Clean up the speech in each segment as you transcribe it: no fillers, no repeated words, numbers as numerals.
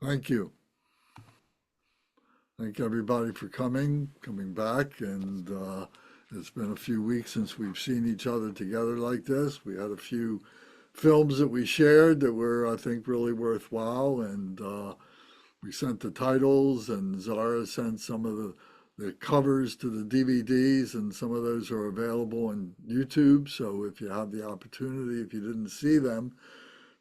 Thank you. Thank everybody for coming back. And it's been a few weeks since we've seen each other together like this. We had a few films that we shared that were, I think, really worthwhile. And we sent the titles, and Zara sent some of the covers to the DVDs, and some of those are available on YouTube. So if you have the opportunity, if you didn't see them,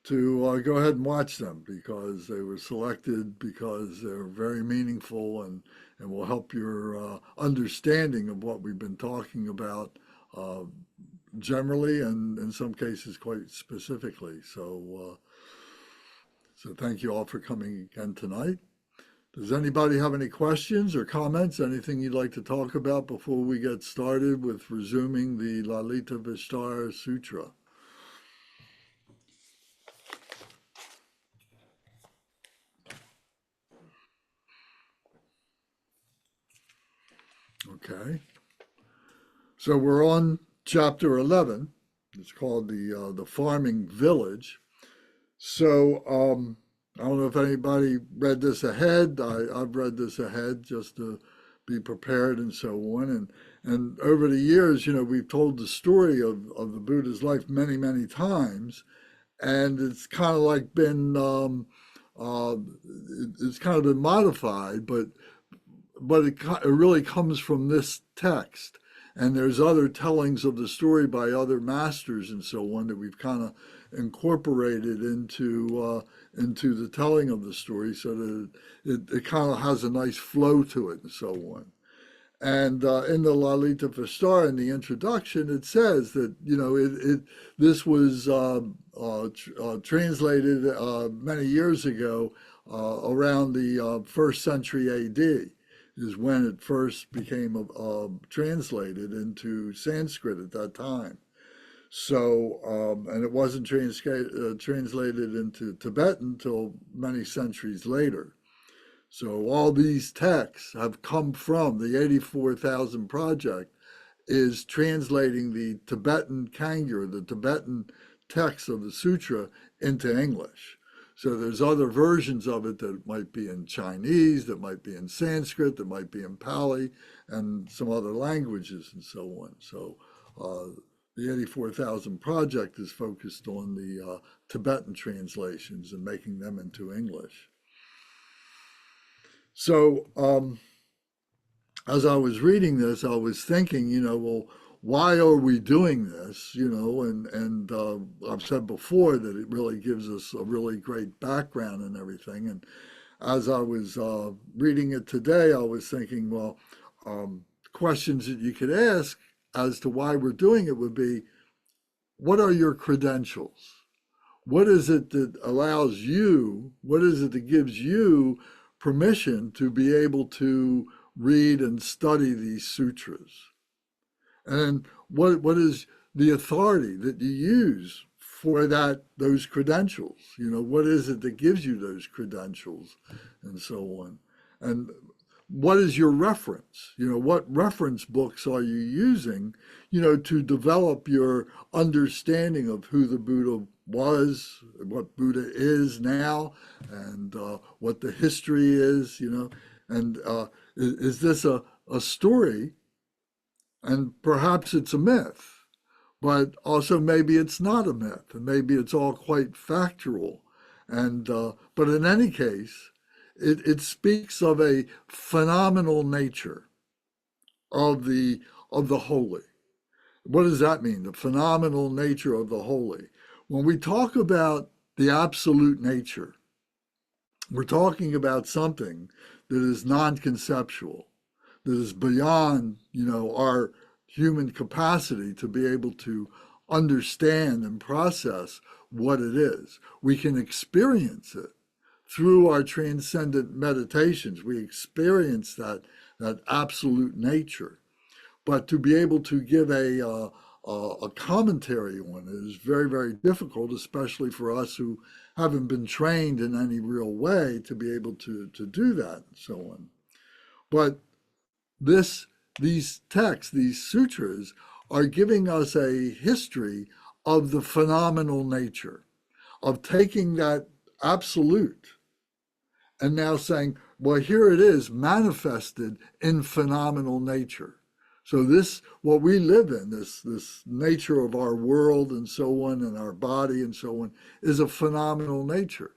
to go ahead and watch them, because they were selected because they're very meaningful, and will help your understanding of what we've been talking about uh, generally, and in some cases quite specifically. So thank you all for coming again tonight. Does anybody have any questions or comments, anything you'd like to talk about before we get started with resuming the Lalitavistara Sutra? Okay. So we're on chapter 11. It's called the farming village. So I don't know if anybody read this ahead. I've read this ahead just to be prepared and so on. And over the years, we've told the story of the Buddha's life many, many times. And it's kind of like been, uh, it's kind of been modified, but it really comes from this text. And there's other tellings of the story by other masters and so on that we've kind of incorporated into the telling of the story, so that it kind of has a nice flow to it and so on. And in the Lalitavistara, in the introduction, it says that this was translated many years ago, around the first century A.D. is when it first became translated into Sanskrit at that time. So, and it wasn't translated into Tibetan until many centuries later. So all these texts have come from the 84,000 Project is translating the Tibetan Kagyu, the Tibetan text of the Sutra, into English. So there's other versions of it that might be in Chinese, that might be in Sanskrit, that might be in Pali, and some other languages and so on. So the 84,000 Project is focused on the Tibetan translations and making them into English. So as I was reading this, I was thinking, well, why are we doing this? And I've said before that it really gives us a really great background and everything. And as I was reading it today, I was thinking, well, questions that you could ask as to why we're doing it would be, what are your credentials? What is it that allows you, what is it that gives you permission to be able to read and study these sutras? And what is the authority that you use for those credentials? What is it that gives you those credentials and so on? And what is your reference? What reference books are you using, to develop your understanding of who the Buddha was, what Buddha is now, and what the history is, and is this a story? And perhaps it's a myth, but also maybe it's not a myth, and maybe it's all quite factual. And but in any case, it speaks of a phenomenal nature of the holy. What does that mean? The phenomenal nature of the holy. When we talk about the absolute nature, we're talking about something that is non-conceptual, that is beyond, our human capacity to be able to understand and process what it is. We can experience it through our transcendent meditations. We experience that absolute nature. But to be able to give a commentary on it is very, very difficult, especially for us who haven't been trained in any real way to be able to do that and so on. But these texts, these sutras, are giving us a history of the phenomenal nature, of taking that absolute and now saying, well, here it is manifested in phenomenal nature. So this, what we live in, this nature of our world and so on, and our body and so on, is a phenomenal nature.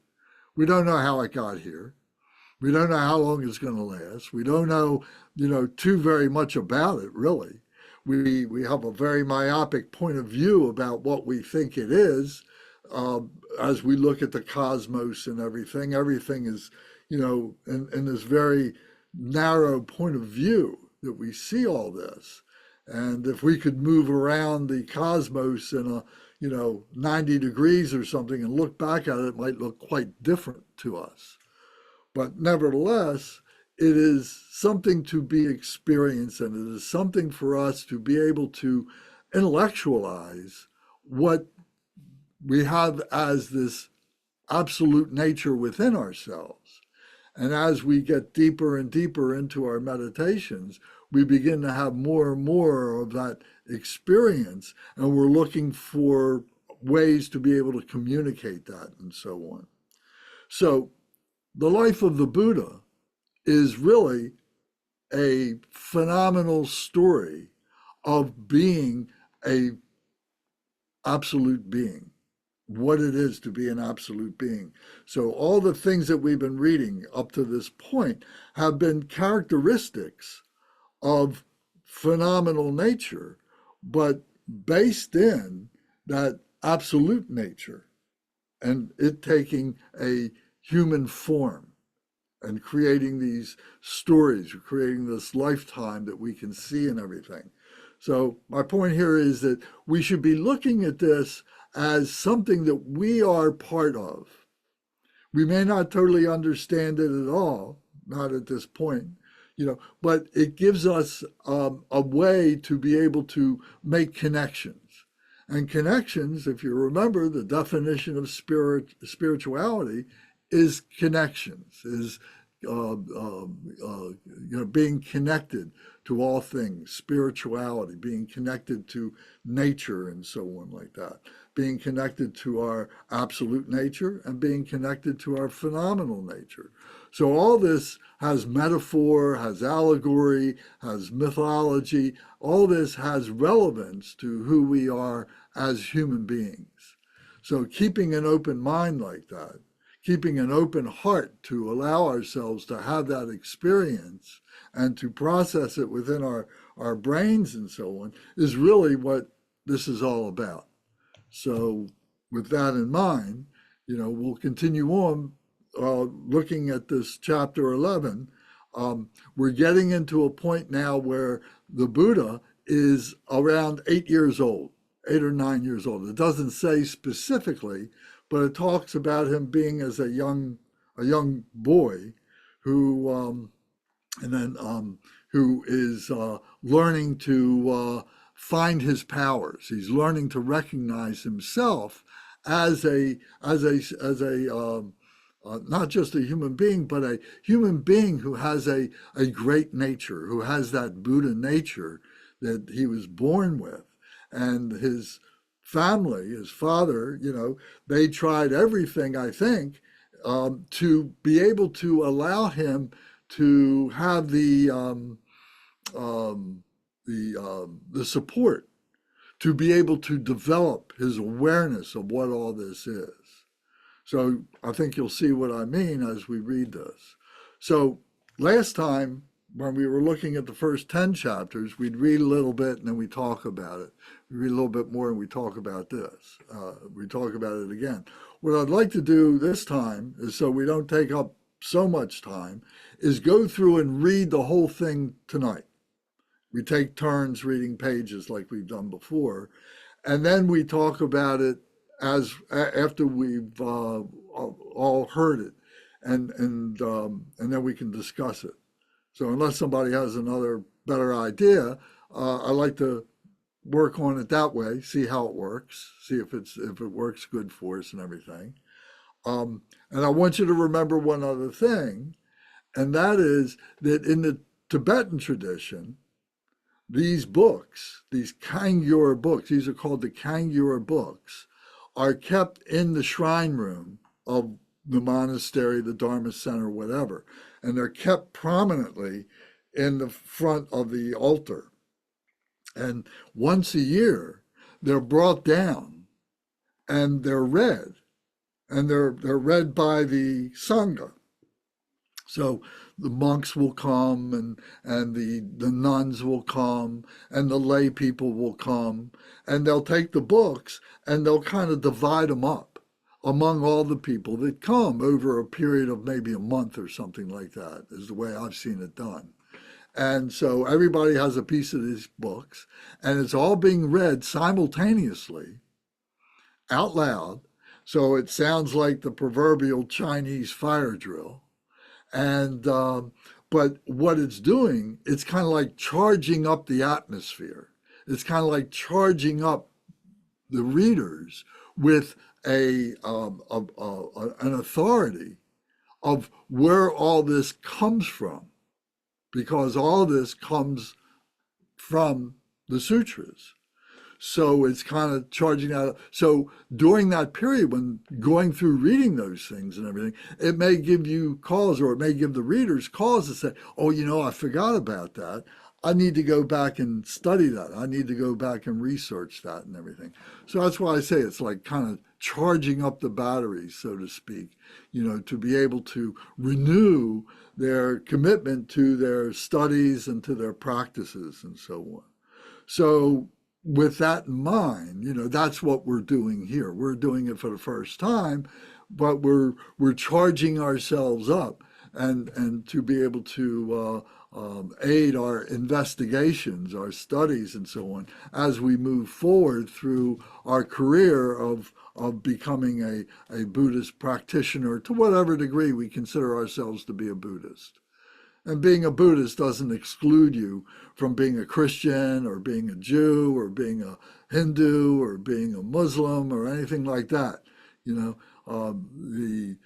We don't know how it got here. We don't know how long it's going to last. We don't know, too very much about it, really. We have a very myopic point of view about what we think it is. As we look at the cosmos and everything, everything is, in this very narrow point of view that we see all this. And if we could move around the cosmos in a, 90 degrees or something and look back at it, it might look quite different to us. But nevertheless, it is something to be experienced, and it is something for us to be able to intellectualize what we have as this absolute nature within ourselves. And as we get deeper and deeper into our meditations, we begin to have more and more of that experience, and we're looking for ways to be able to communicate that and so on. So the life of the Buddha is really a phenomenal story of being a absolute being, what it is to be an absolute being. So all the things that we've been reading up to this point have been characteristics of phenomenal nature, but based in that absolute nature and it taking a human form and creating these stories, creating this lifetime that we can see and everything. So my point here is that we should be looking at this as something that we are part of. We may not totally understand it at all, not at this point, but it gives us a way to be able to make connections. And connections, if you remember, the definition of spirituality is connections, is being connected to all things, spirituality, being connected to nature and so on like that, being connected to our absolute nature and being connected to our phenomenal nature. So all this has metaphor, has allegory, has mythology. All this has relevance to who we are as human beings. So keeping an open mind like that, keeping an open heart to allow ourselves to have that experience and to process it within our brains and so on is really what this is all about. So with that in mind, we'll continue on looking at this chapter 11. We're getting into a point now where the Buddha is around 8 years old, 8 or 9 years old. It doesn't say specifically, but it talks about him being as a young boy who who is learning to find his powers. He's learning to recognize himself as a not just a human being, but a human being who has a great nature, who has that Buddha nature that he was born with. And his family, his father, they tried everything, I think, to be able to allow him to have the support to be able to develop his awareness of what all this is. So I think you'll see what I mean as we read this. So last time, when we were looking at the first 10 chapters, we'd read a little bit and then we talk about it. We read a little bit more and we talk about this. We talk about it again. What I'd like to do this time is, so we don't take up so much time, is go through and read the whole thing tonight. We take turns reading pages like we've done before, and then we talk about it after we've all heard it, and then we can discuss it. So unless somebody has another better idea, I like to work on it that way, see how it works, see if it works good for us and everything. And I want you to remember one other thing, and that is that in the Tibetan tradition, these books, these Kagyu books, these are called the Kagyu books, are kept in the shrine room of the monastery, the Dharma center, whatever. And they're kept prominently in the front of the altar. And once a year, they're brought down and they're read. And they're read by the Sangha. So the monks will come and the nuns will come and the lay people will come and they'll take the books and they'll kind of divide them up among all the people that come over a period of maybe a month or something like that, is the way I've seen it done. And so everybody has a piece of these books and it's all being read simultaneously out loud. So it sounds like the proverbial Chinese fire drill. And but what it's doing, it's kind of like charging up the atmosphere. It's kind of like charging up the readers with an authority of where all this comes from, because all this comes from the sutras. So it's kind of charging out. So during that period, when going through reading those things and everything, it may give you cause, or it may give the readers cause to say, oh, you know, I forgot about that. I need to go back and study that. I need to go back and research that and everything. So that's why I say it's like kind of charging up the batteries, so to speak, you know, to be able to renew their commitment to their studies and to their practices and so on. So with that in mind, you know, that's what we're doing here. We're doing it for the first time, but we're charging ourselves up and to be able to aid our investigations, our studies, and so on as we move forward through our career of becoming a Buddhist practitioner to whatever degree we consider ourselves to be a Buddhist. And being a Buddhist doesn't exclude you from being a Christian or being a Jew or being a Hindu or being a Muslim or anything like that. You know, the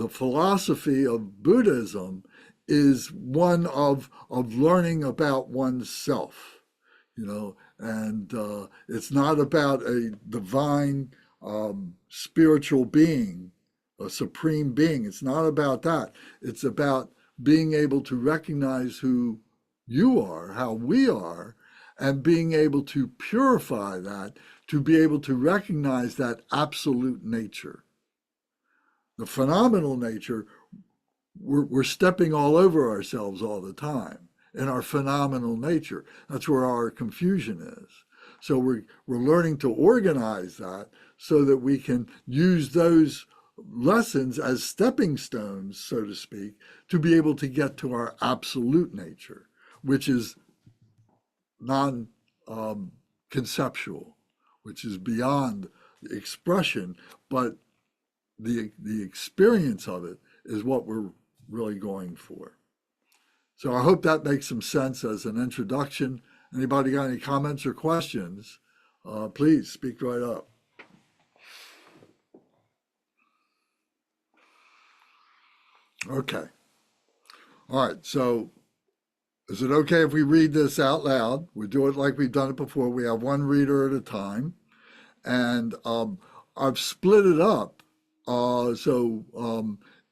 philosophy of Buddhism is one of learning about oneself, you know, and it's not about a divine spiritual being, a supreme being. It's not about that. It's about being able to recognize who you are, how we are, and being able to purify that, to be able to recognize that absolute nature. The phenomenal nature, we're stepping all over ourselves all the time in our phenomenal nature. That's where our confusion is. So we're learning to organize that so that we can use those lessons as stepping stones, so to speak, to be able to get to our absolute nature, which is non-conceptual, which is beyond expression, but the experience of it is what we're really going for. So I hope that makes some sense as an introduction. Anybody got any comments or questions? Please speak right up. Okay. All right. So is it okay if we read this out loud? We do it like we've done it before. We have one reader at a time. And I've split it up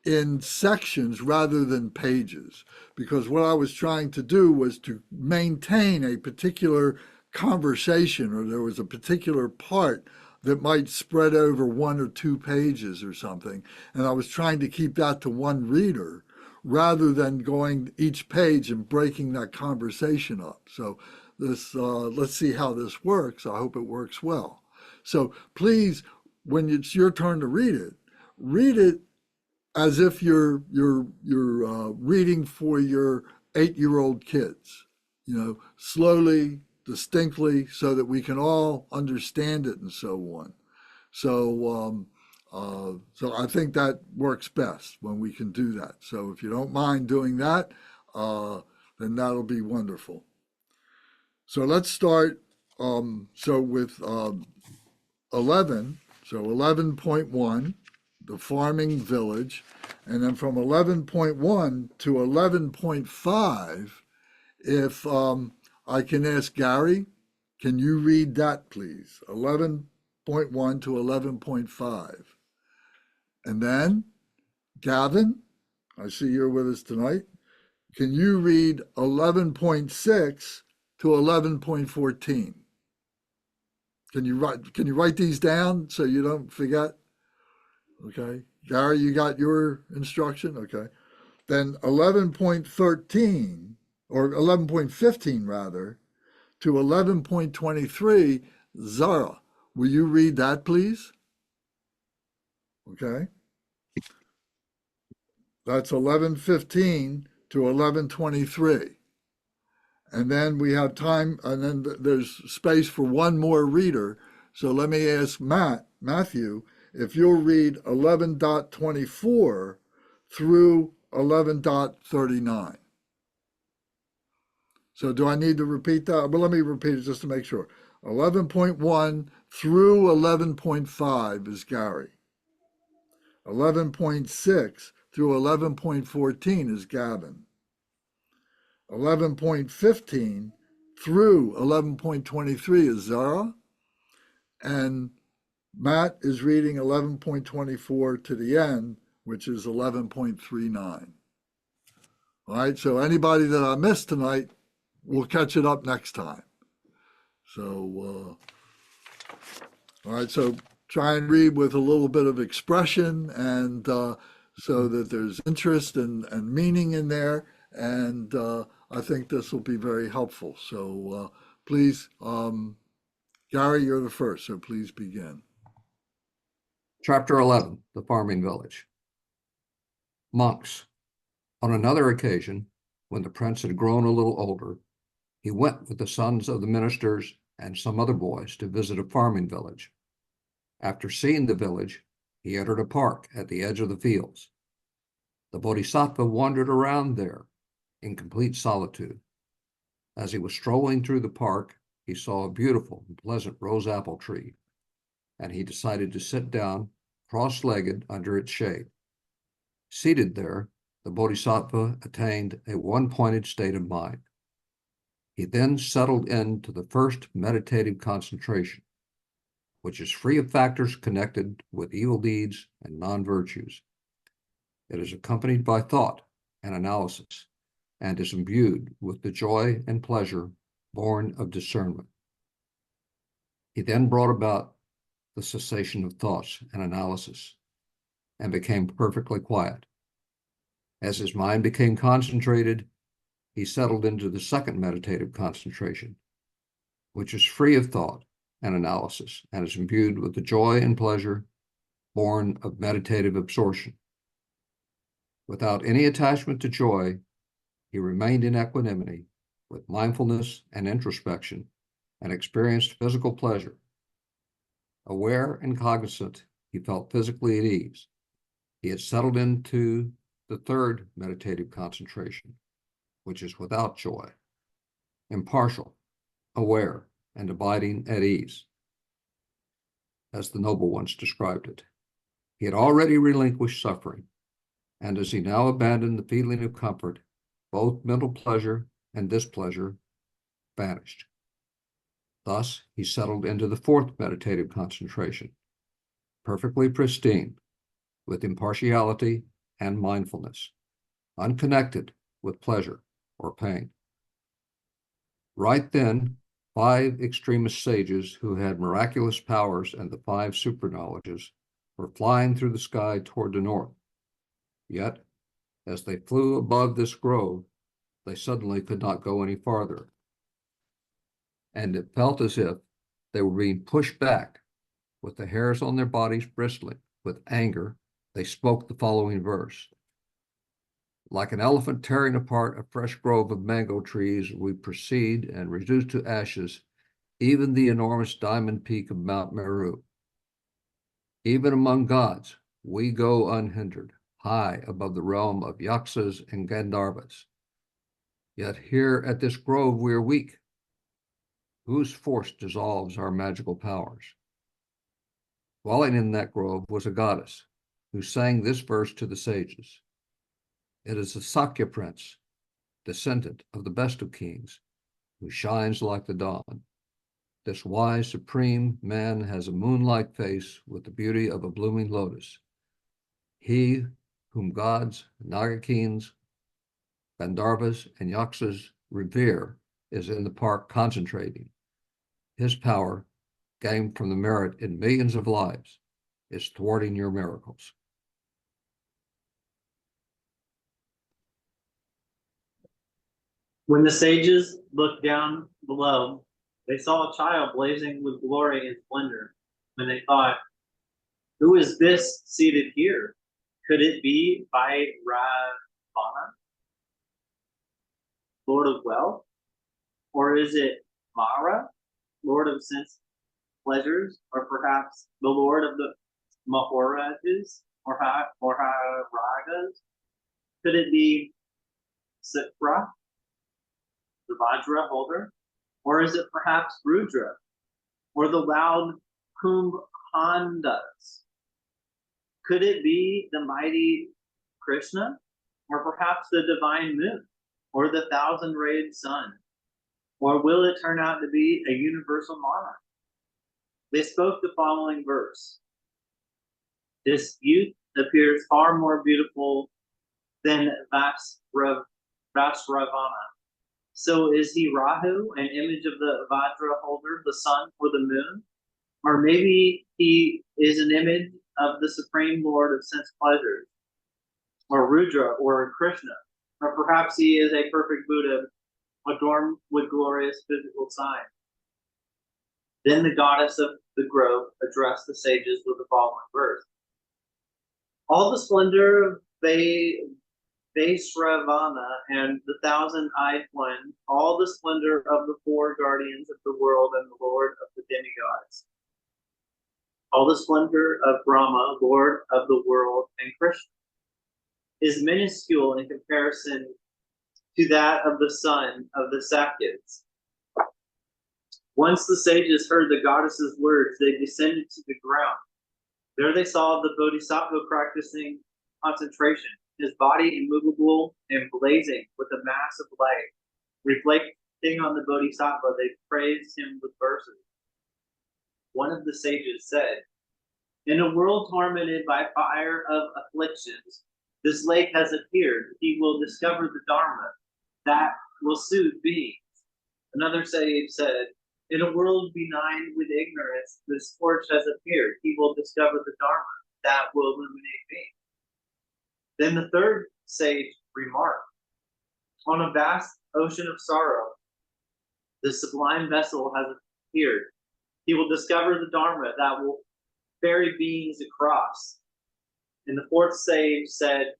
in sections rather than pages, because what I was trying to do was to maintain a particular conversation, or there was a particular part that might spread over 1 or 2 pages or something. And I was trying to keep that to one reader rather than going each page and breaking that conversation up. So this, let's see how this works. I hope it works well. So please, when it's your turn to read it as if you're reading for your 8-year-old kids, you know, slowly, distinctly, so that we can all understand it and so on. So so I think that works best when we can do that. So if you don't mind doing that, then that'll be wonderful. So let's start with 11. So 11.1, the farming village, and then from 11.1 to 11.5, if I can ask Gary, can you read that, please? 11.1 to 11.5. And then Gavin, I see you're with us tonight. Can you read 11.6 to 11.14? Can you write these down so you don't forget? Okay. Gary, you got your instruction? Okay. Then 11.13 or 11.15 rather to 11.23, Zara, will you read that please? Okay. That's 11:15 to 11:23. And then we have time, and then there's space for one more reader. So let me ask Matthew, if you'll read 11.24 through 11.39. So do I need to repeat that? Well, let me repeat it just to make sure. 11.1 through 11.5 is Gary. 11.6 through 11.14 is Gavin. 11.15 through 11.23 is Zara. And Matt is reading 11.24 to the end, which is 11.39. All right, so anybody that I missed tonight, we'll catch it up next time. So, all right, so try and read with a little bit of expression and so that there's interest and meaning in there. And I think this will be very helpful. So please, Gary, you're the first, so please begin. Chapter 11, The Farming Village. Monks. On another occasion, when the prince had grown a little older, he went with the sons of the ministers and some other boys to visit a farming village. After seeing the village, he entered a park at the edge of the fields. The Bodhisattva wandered around there in complete solitude. As he was strolling through the park, he saw a beautiful and pleasant rose apple tree, and he decided to sit down cross-legged under its shade. Seated there, the Bodhisattva attained a one-pointed state of mind. He then settled into the first meditative concentration, which is free of factors connected with evil deeds and non-virtues. It is accompanied by thought and analysis, and is imbued with the joy and pleasure born of discernment. He then brought about the cessation of thoughts and analysis, and became perfectly quiet. As his mind became concentrated, he settled into the second meditative concentration, which is free of thought and analysis, and is imbued with the joy and pleasure born of meditative absorption. Without any attachment to joy, he remained in equanimity with mindfulness and introspection, and experienced physical pleasure. Aware and cognizant, he felt physically at ease. He had settled into the third meditative concentration, which is without joy, impartial, aware, and abiding at ease, as the noble ones described it. He had already relinquished suffering, and as he now abandoned the feeling of comfort, both mental pleasure and displeasure vanished. Thus, he settled into the fourth meditative concentration, perfectly pristine, with impartiality and mindfulness, unconnected with pleasure or pain. Right then, 5 extremist sages who had miraculous powers and the 5 superknowledges were flying through the sky toward the north. Yet, as they flew above this grove, they suddenly could not go any farther, and it felt as if they were being pushed back, with the hairs on their bodies bristling. With anger, they spoke the following verse: "Like an elephant tearing apart a fresh grove of mango trees, we proceed and reduce to ashes even the enormous diamond peak of Mount Meru. Even among gods, we go unhindered, high above the realm of Yaksas and Gandharvas. Yet here at this grove we are weak. Whose force dissolves our magical powers?" Dwelling in that grove was a goddess who sang this verse to the sages. It is the Sakya prince, descendant of the best of kings, who shines like the dawn. This wise, supreme man has a moon-like face with the beauty of a blooming lotus. He whom gods, Nagakins, Gandharvas, and Yaksas revere, is in the park concentrating. His power, gained from the merit in millions of lives, is thwarting your miracles. When the sages looked down below, they saw a child blazing with glory and splendor, and they thought, who is this seated here? Could it be Bhairavana, Lord of Wealth? Or is it Mara, Lord of Sense Pleasures? Or perhaps the Lord of the Mahorajas or Maharagas? Could it be Sutra, the Vajra holder? Or is it perhaps Rudra, or the loud Kumbhandas? Could it be the mighty Krishna, or perhaps the divine moon, or the thousand-rayed sun? Or will it turn out to be a universal monarch? They spoke the following verse. This youth appears far more beautiful than Vasravana. So is he Rahu, an image of the Vajra holder, the sun or the moon? Or maybe he is an image of the Supreme Lord of sense pleasures, or Rudra, or Krishna, or perhaps he is a perfect Buddha adorned with glorious physical signs. Then the goddess of the grove addressed the sages with the following verse. All the splendor of Vaisravana and the thousand-eyed one, all the splendor of the four guardians of the world and the Lord of the demigods, all the splendor of Brahma, Lord of the world, and Krishna, is minuscule in comparison to that of the son of the Sakyas. Once the sages heard the goddess's words, they descended to the ground. There they saw the Bodhisattva practicing concentration, his body immovable and blazing with a mass of light. Reflecting on the Bodhisattva, they praised him with verses. One of the sages said, in a world tormented by fire of afflictions, this lake has appeared. He will discover the Dharma that will soothe beings. Another sage said, in a world benign with ignorance, this torch has appeared. He will discover the Dharma that will illuminate beings. Then the third sage remarked, on a vast ocean of sorrow, the sublime vessel has appeared. He will discover the Dharma that will ferry beings across. And the fourth sage said,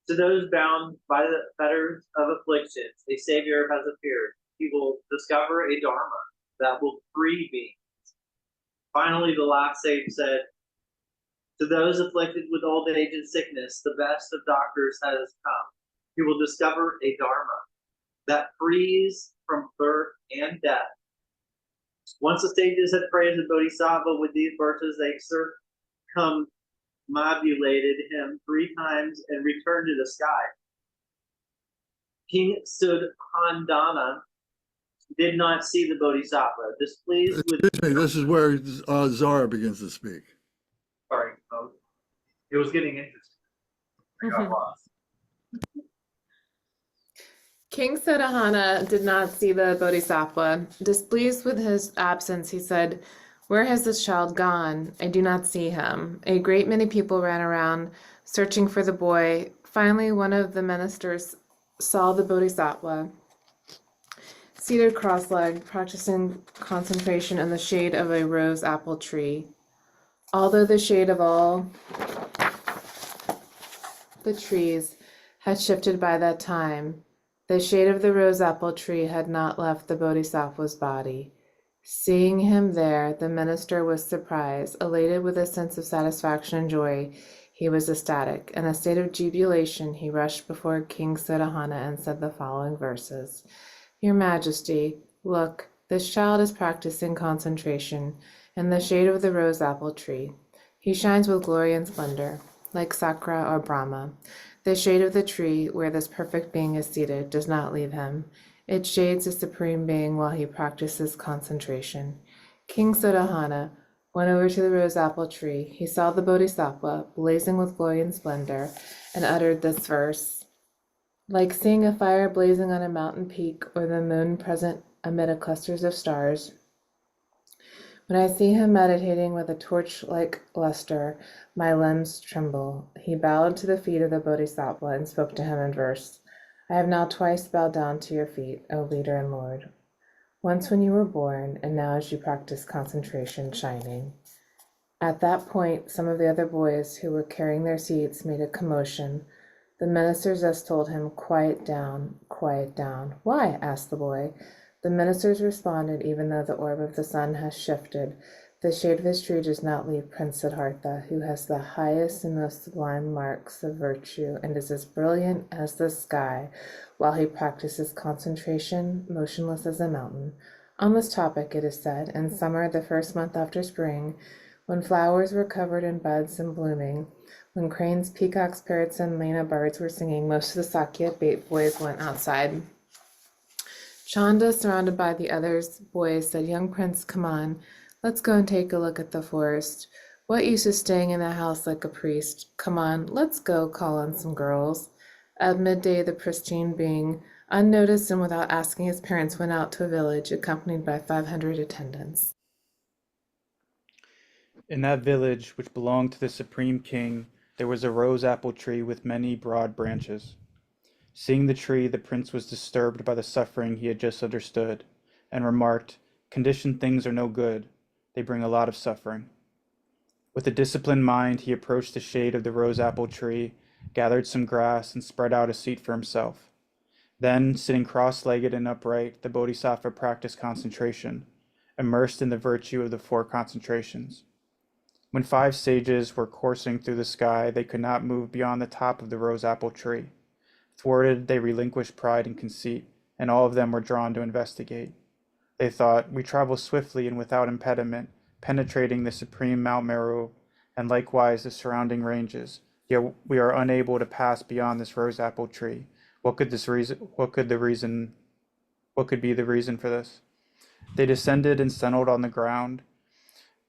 to those bound by the fetters of afflictions, a savior has appeared. He will discover a Dharma that will free beings. Finally, the last sage said, to those afflicted with old age and sickness, the best of doctors has come. He will discover a Dharma that frees from birth and death. Once the sages had praised the Bodhisattva with these verses, they circumambulated him 3 times and returned to the sky. King Sudhandana did not see the Bodhisattva. Displeased with... Excuse me, this is where Zara begins to speak. Sorry, it was getting interesting. I got lost. King Sudahana did not see the Bodhisattva. Displeased with his absence, he said, where has this child gone? I do not see him. A great many people ran around, searching for the boy. Finally, one of the ministers saw the Bodhisattva, seated cross-legged, practicing concentration in the shade of a rose apple tree. Although the shade of all the trees had shifted by that time, the shade of the rose apple tree had not left the Bodhisattva's body. Seeing him there, the minister was surprised, elated with a sense of satisfaction and joy. He was ecstatic. In a state of jubilation, he rushed before King Sudahana and said the following verses. Your Majesty, look, this child is practicing concentration in the shade of the rose apple tree. He shines with glory and splendor, like Sakra or Brahma. The shade of the tree where this perfect being is seated does not leave him. It shades the Supreme Being while he practices concentration. King Sudahana, went over to the rose apple tree. He saw the Bodhisattva, blazing with glory and splendor, and uttered this verse. Like seeing a fire blazing on a mountain peak or the moon present amid a clusters of stars, when I see him meditating with a torch-like luster, my limbs tremble. He bowed to the feet of the Bodhisattva and spoke to him in verse. I have now twice bowed down to your feet, O leader and Lord. Once when you were born, and now as you practice concentration shining. At that point, some of the other boys who were carrying their seats made a commotion. The ministers thus told him, quiet down, quiet down. Why? Asked the boy. The ministers responded, even though the orb of the sun has shifted, the shade of his tree does not leave Prince Siddhartha, who has the highest and most sublime marks of virtue and is as brilliant as the sky, while he practices concentration, motionless as a mountain. On this topic, it is said, in summer, the first month after spring, when flowers were covered in buds and blooming, when cranes, peacocks, parrots, and myna birds were singing, most of the Sakya boys went outside. Chanda, surrounded by the others, boys, said, Young prince, come on, let's go and take a look at the forest. What use is staying in the house like a priest? Come on, let's go call on some girls. At midday, the pristine being, unnoticed and without asking his parents, went out to a village, accompanied by 500 attendants. In that village, which belonged to the supreme king, there was a rose apple tree with many broad branches. Seeing the tree, the prince was disturbed by the suffering he had just understood, and remarked, Conditioned things are no good. They bring a lot of suffering. With a disciplined mind, he approached the shade of the rose apple tree, gathered some grass, and spread out a seat for himself. Then, sitting cross-legged and upright, the Bodhisattva practiced concentration, immersed in the virtue of the 4 concentrations. When 5 sages were coursing through the sky, they could not move beyond the top of the rose apple tree. Thwarted, they relinquished pride and conceit, and all of them were drawn to investigate. They thought, we travel swiftly and without impediment, penetrating the supreme Mount Meru, and likewise the surrounding ranges, yet we are unable to pass beyond this rose apple tree. What could be the reason for this? They descended and settled on the ground,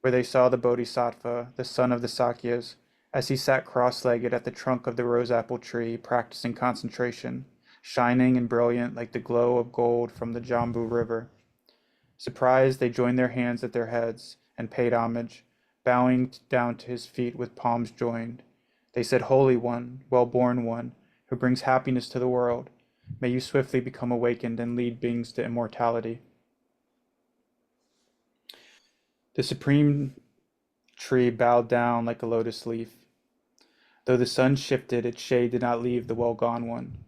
where they saw the Bodhisattva, the son of the Sakyas, as he sat cross-legged at the trunk of the rose apple tree, practicing concentration, shining and brilliant like the glow of gold from the Jambu River. Surprised, they joined their hands at their heads and paid homage, bowing down to his feet with palms joined. They said, Holy One, well-born one, who brings happiness to the world, may you swiftly become awakened and lead beings to immortality. The supreme tree bowed down like a lotus leaf. Though the sun shifted, its shade did not leave the well-gone one.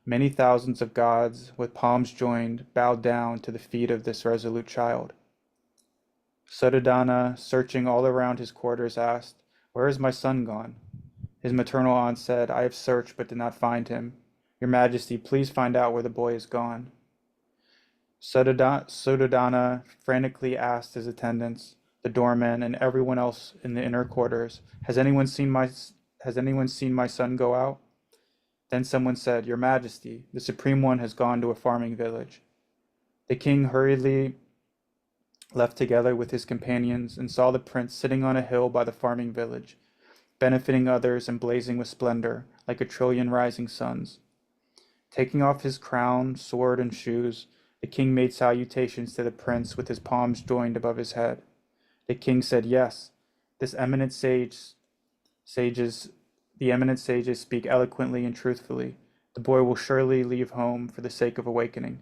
Many thousands of gods, with palms joined, bowed down to the feet of this resolute child. Suddhodana, searching all around his quarters, asked, Where is my son gone? His maternal aunt said, I have searched but did not find him. Your Majesty, please find out where the boy is gone. Suddhodana frantically asked his attendants, the doormen, and everyone else in the inner quarters, Has anyone seen my son go out? Then someone said, Your Majesty, the Supreme One has gone to a farming village. The king hurriedly left together with his companions and saw the prince sitting on a hill by the farming village, benefiting others and blazing with splendor like a trillion rising suns. Taking off his crown, sword, and shoes, the king made salutations to the prince with his palms joined above his head. The king said, Yes, the eminent sages speak eloquently and truthfully. The boy will surely leave home for the sake of awakening.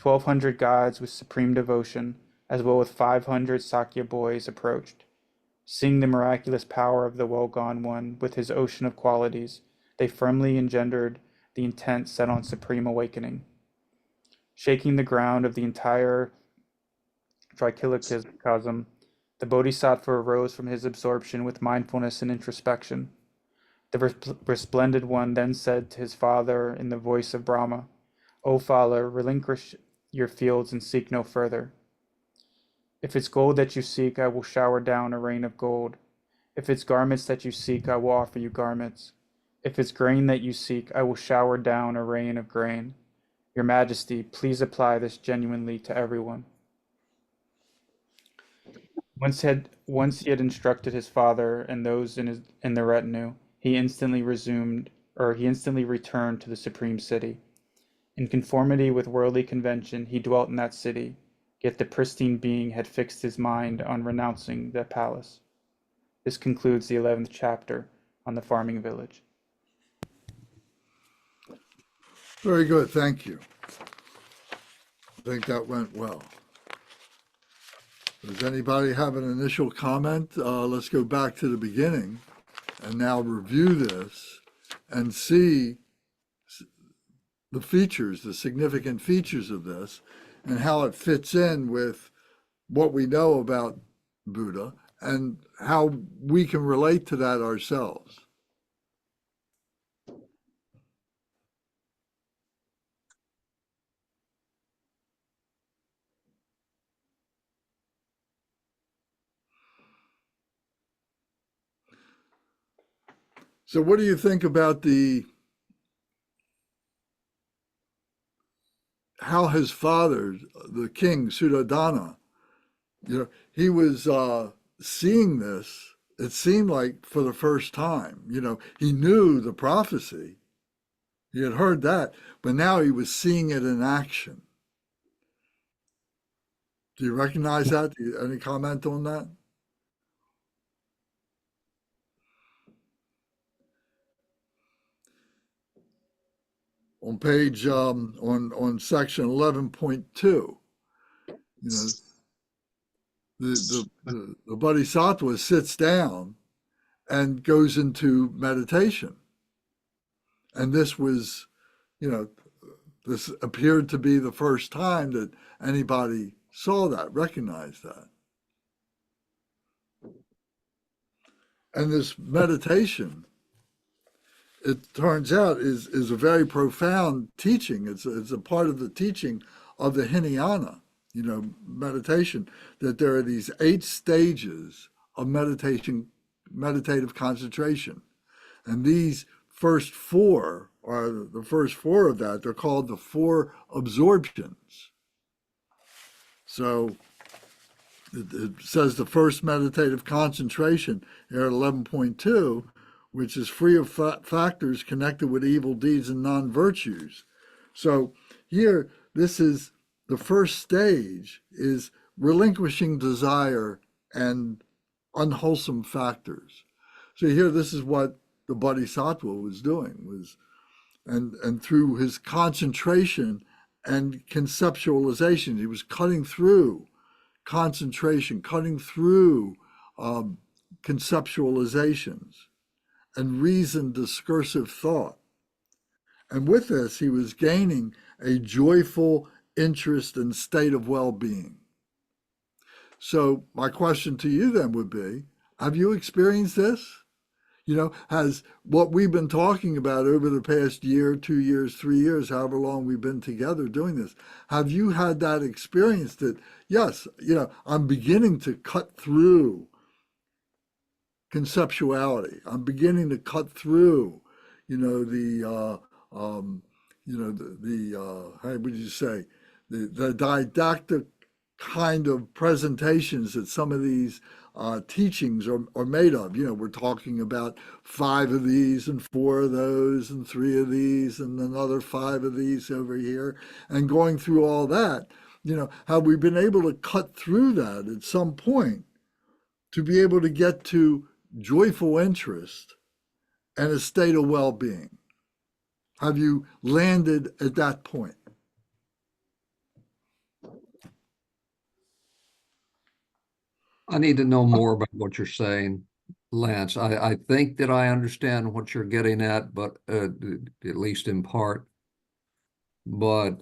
1,200 gods with supreme devotion, as well as 500 Sakya boys, approached. Seeing the miraculous power of the well-gone one with his ocean of qualities, they firmly engendered the intent set on supreme awakening. Shaking the ground of the entire trichilocosm, the Bodhisattva arose from his absorption with mindfulness and introspection. The resplendent one then said to his father in the voice of Brahma, O father, relinquish your fields and seek no further. If it's gold that you seek, I will shower down a rain of gold. If it's garments that you seek, I will offer you garments. If it's grain that you seek, I will shower down a rain of grain. Your Majesty, please apply this genuinely to everyone. Once he had instructed his father and those in the retinue, he instantly returned to the supreme city. In conformity with worldly convention, he dwelt in that city, yet the pristine being had fixed his mind on renouncing the palace. This concludes the 11th chapter on the farming village. Very good, thank you. I think that went well. Does anybody have an initial comment? Let's go back to the beginning and now review this and see the features, the significant features of this, and how it fits in with what we know about Buddha and how we can relate to that ourselves. So what do you think about how his father, the king, Suddhodana, he was seeing this, it seemed like for the first time. He knew the prophecy, he had heard that, but now he was seeing it in action. Do you recognize that? Any comment on that? On page on section 11.2, the Bodhisattva sits down and goes into meditation, and this was, this appeared to be the first time that anybody saw that, recognized that. And this meditation, it turns out, is a very profound teaching. It's a part of the teaching of the Hinayana, meditation, that there are these 8 stages of meditative concentration. And these first 4 are the first 4 of that. They're called the 4 absorptions. So it says the first meditative concentration here at 11.2, which is free of factors connected with evil deeds and non-virtues. So here, this is the first stage, is relinquishing desire and unwholesome factors. So here, this is what the Bodhisattva was doing, and through his concentration and conceptualization, he was cutting through concentration, cutting through conceptualizations and reasoned discursive thought. And with this, he was gaining a joyful interest and state of well-being. So my question to you then would be, have you experienced this? Has what we've been talking about over the past year, 2 years, 3 years, however long we've been together doing this, have you had that experience that, yes, I'm beginning to cut through conceptuality. I'm beginning to cut through, how would you say, the didactic kind of presentations that some of these teachings are made of. We're talking about 5 of these and 4 of those and 3 of these and another 5 of these over here, and going through all that. Have we been able to cut through that at some point to be able to get to joyful interest and a state of well-being? Have you landed at that point? I need to know more about what you're saying, Lance. I think that I understand what you're getting at, but at least in part. But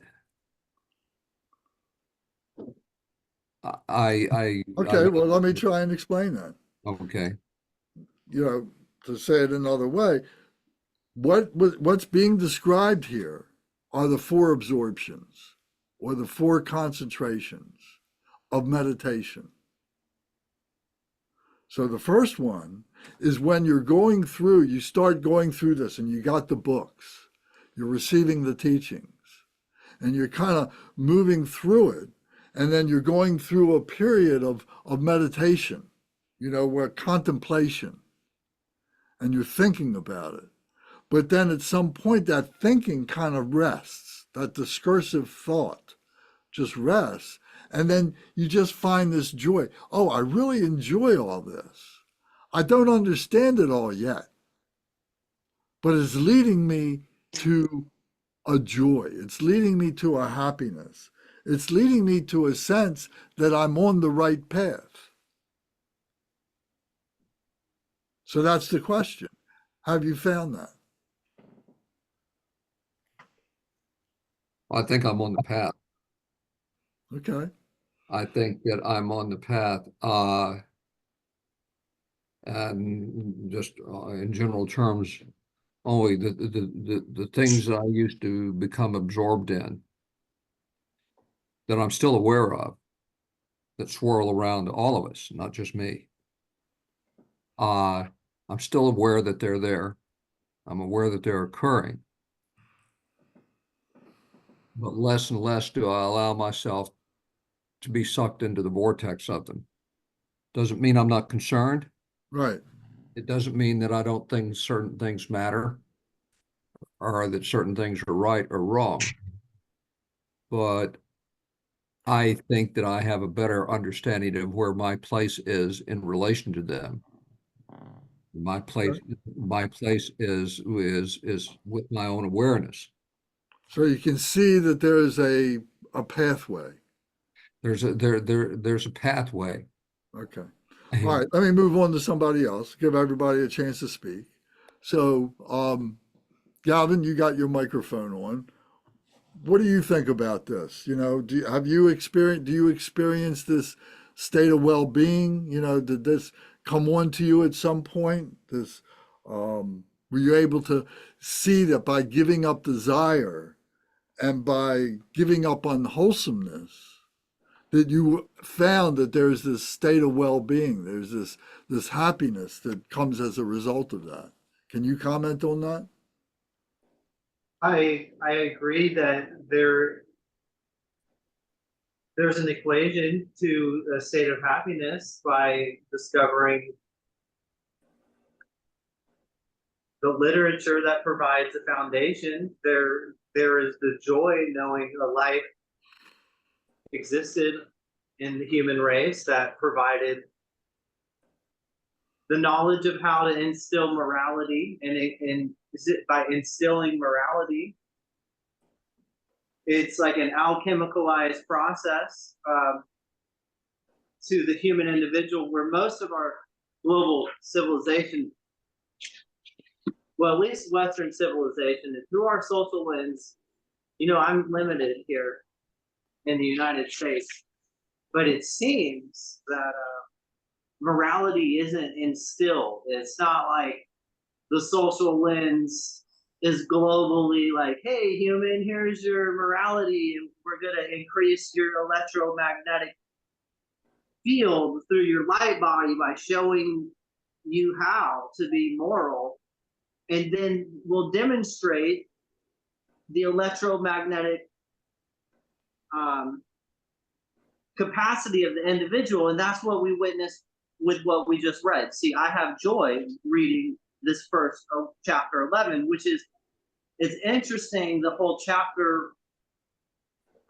Okay, well, let me try and explain that. Okay. To say it another way, what's being described here are the 4 absorptions or the 4 concentrations of meditation. So the first one is when you start going through this and you got the books, you're receiving the teachings, and you're kind of moving through it, and then you're going through a period of meditation, where contemplation, and you're thinking about it. But then at some point, that thinking kind of rests, that discursive thought just rests. And then you just find this joy. Oh, I really enjoy all this. I don't understand it all yet, but it's leading me to a joy. It's leading me to a happiness. It's leading me to a sense that I'm on the right path. So that's the question. Have you found that? I think I'm on the path. Okay. I think that I'm on the path. And just in general terms, only the things that I used to become absorbed in, that I'm still aware of, that swirl around all of us, not just me. I'm still aware that they're there. I'm aware that they're occurring. But less and less do I allow myself to be sucked into the vortex of them. Doesn't mean I'm not concerned. Right. It doesn't mean that I don't think certain things matter or that certain things are right or wrong. But I think that I have a better understanding of where my place is in relation to them. My place is with my own awareness. So you can see that there is a pathway. There's a pathway. Okay. All right. Let me move on to somebody else. Give everybody a chance to speak. So, Galvin, you got your microphone on. What do you think about this? Do you experience this state of well-being? Did this come on to you at some point? Were you able to see that by giving up desire and by giving up unwholesomeness, that you found that there's this state of well-being, there's this happiness that comes as a result of that? Can you comment on that? I agree that there's an equation to a state of happiness by discovering the literature that provides a foundation. There is the joy knowing a life existed in the human race that provided the knowledge of how to instill morality, and is it by instilling morality? It's like an alchemicalized process to the human individual, where most of our global civilization, well, at least Western civilization, is through our social lens. I'm limited here in the United States, but it seems that morality isn't instilled. It's not like the social lens is globally like, hey, human, here's your morality, and we're going to increase your electromagnetic field through your light body by showing you how to be moral. And then we'll demonstrate the electromagnetic capacity of the individual. And that's what we witnessed with what we just read. See, I have joy reading this first chapter 11, which is, it's interesting. The whole chapter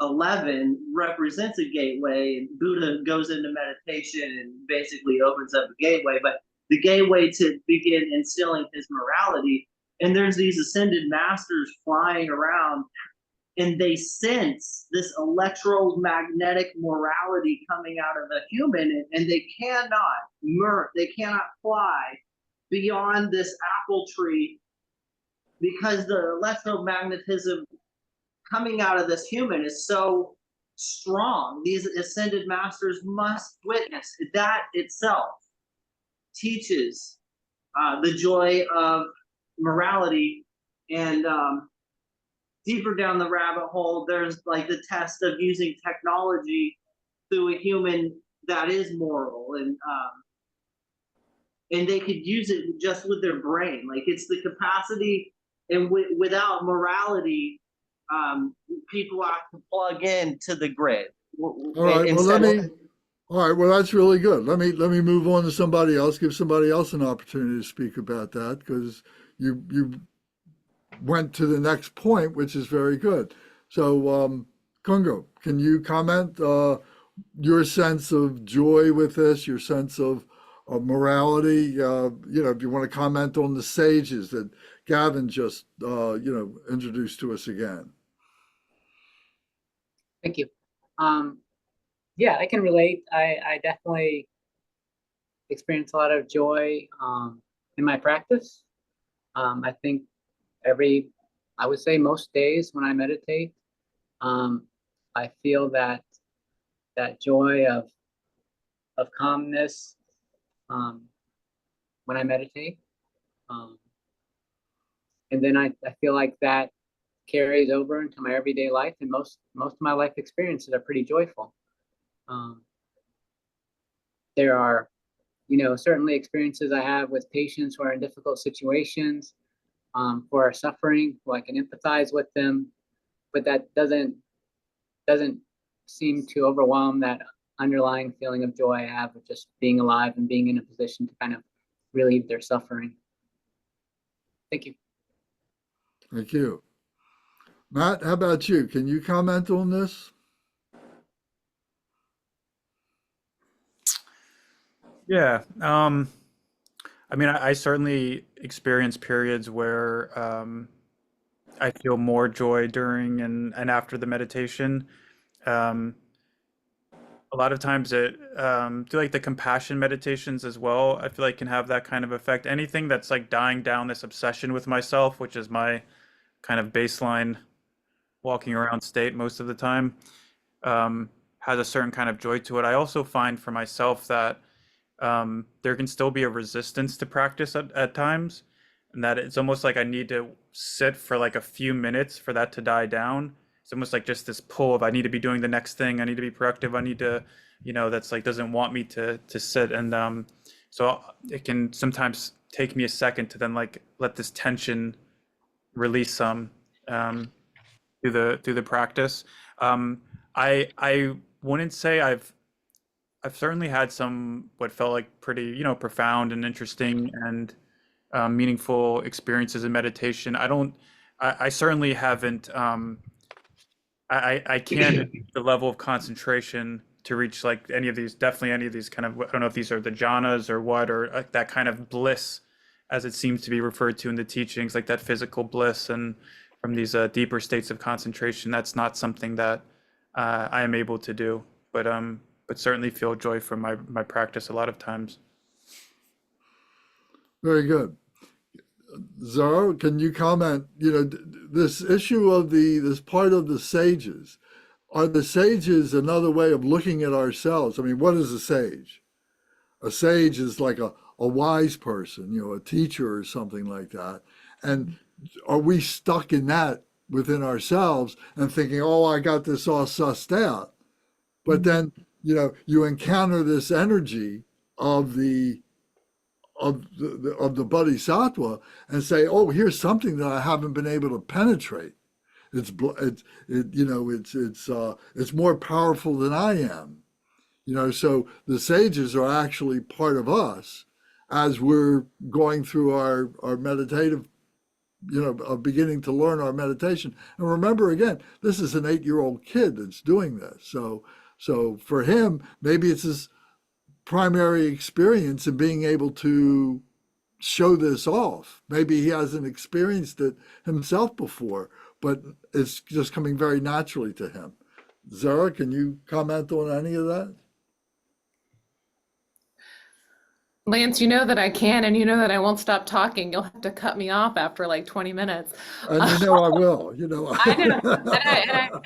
11 represents a gateway, and Buddha goes into meditation and basically opens up a gateway, but the gateway to begin instilling his morality. And there's these ascended masters flying around, and they sense this electromagnetic morality coming out of a human, and they cannot fly beyond this apple tree, because the electromagnetism coming out of this human is so strong. These ascended masters must witness. That itself teaches the joy of morality. And deeper down the rabbit hole, there's like the test of using technology through a human that is moral, and they could use it just with their brain. Like, it's the capacity, and without morality, people have to plug in to the grid. All right. Well, instead, all right. Well, that's really good. Let me move on to somebody else. Give somebody else an opportunity to speak about that because you went to the next point, which is very good. So, Kungo, can you comment your sense of joy with this, your sense of morality? If you want to comment on the sages that Gavin just, introduced to us again. Thank you. Um, yeah, I can relate. I definitely experience a lot of joy in my practice. I think I would say most days when I meditate, um, I feel that joy of calmness when I meditate. Um, and then I feel like that carries over into my everyday life, and most of my life experiences are pretty joyful. Um, there are, certainly experiences I have with patients who are in difficult situations, who are suffering, who I can empathize with them, but that doesn't seem to overwhelm that underlying feeling of joy I have of just being alive and being in a position to kind of relieve their suffering. Thank you. Thank you. Matt, how about you? Can you comment on this? Yeah. I mean, I certainly experience periods where I feel more joy during and after the meditation. Um, a lot of times it do like the compassion meditations as well. I feel like can have that kind of effect. Anything that's like dying down this obsession with myself, which is my kind of baseline walking around state most of the time, has a certain kind of joy to it. I also find for myself that there can still be a resistance to practice at times, and that it's almost like I need to sit for like a few minutes for that to die down. It's almost like just this pull of I need to be doing the next thing. I need to be productive. I need to, that's like doesn't want me to sit. And so it can sometimes take me a second to then like let this tension release some through the practice. I wouldn't say I've certainly had some what felt like pretty, profound and interesting and meaningful experiences in meditation. I certainly haven't, I can't achieve the level of concentration to reach like definitely any of these kind of, I don't know if these are the jhanas or what, or like that kind of bliss as it seems to be referred to in the teachings, like that physical bliss and from these deeper states of concentration. That's not something that I am able to do, but certainly feel joy from my practice a lot of times. Very good. Zara, can you comment, this issue of this part of the sages? Are the sages another way of looking at ourselves? I mean, what is a sage? A sage is like a wise person, a teacher or something like that. And are we stuck in that within ourselves and thinking, oh, I got this all sussed out? But then, you encounter this energy of the Bodhisattva and say, oh, here's something that I haven't been able to penetrate. It's more powerful than I am. So the sages are actually part of us as we're going through our meditative, beginning to learn our meditation. And remember, again, this is an 8-year-old kid that's doing this. So for him, maybe it's his primary experience in being able to show this off. Maybe he hasn't experienced it himself before, but it's just coming very naturally to him. Zara, can you comment on any of that? Lance, you know that I can, and you know that I won't stop talking. You'll have to cut me off after like 20 minutes. And I will, I know.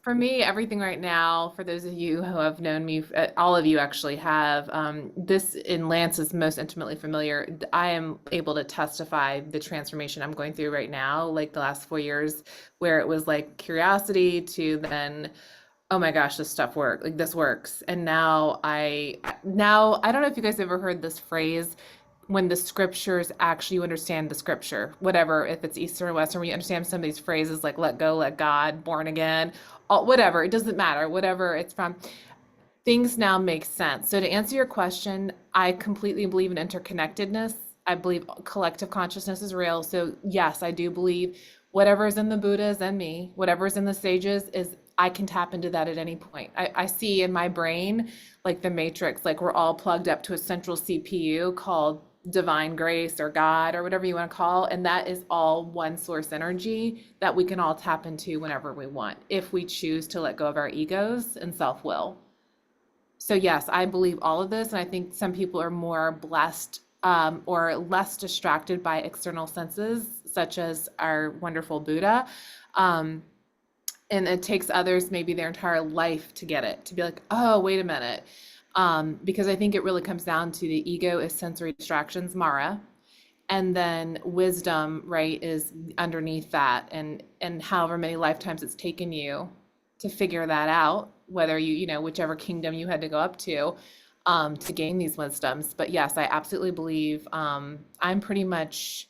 For me, everything right now, for those of you who have known me, all of you actually have, this in Lance is most intimately familiar. I am able to testify the transformation I'm going through right now, like the last 4 years, where it was like curiosity to then, oh my gosh, this stuff works. Like this works. And now I don't know if you guys ever heard this phrase, when the scriptures actually, you understand the scripture, whatever, if it's Eastern or Western, when you understand some of these phrases like let go, let God, born again, all, whatever, it doesn't matter, whatever it's from, things now make sense. So to answer your question, I completely believe in interconnectedness. I believe collective consciousness is real. So yes, I do believe whatever is in the Buddhas and me, whatever is in the sages is, I can tap into that at any point. I see in my brain, like the matrix, like we're all plugged up to a central CPU called divine grace or God or whatever you want to call. And that is all one source energy that we can all tap into whenever we want, if we choose to let go of our egos and self-will. So yes, I believe all of this, and I think some people are more blessed or less distracted by external senses, such as our wonderful Buddha. And it takes others maybe their entire life to get it, to be like, oh, wait a minute. Because I think it really comes down to the ego is sensory distractions, Mara, and then wisdom, right, is underneath that, and however many lifetimes it's taken you to figure that out, whether you know, whichever kingdom you had to go up to gain these wisdoms. But yes, I absolutely believe I'm pretty much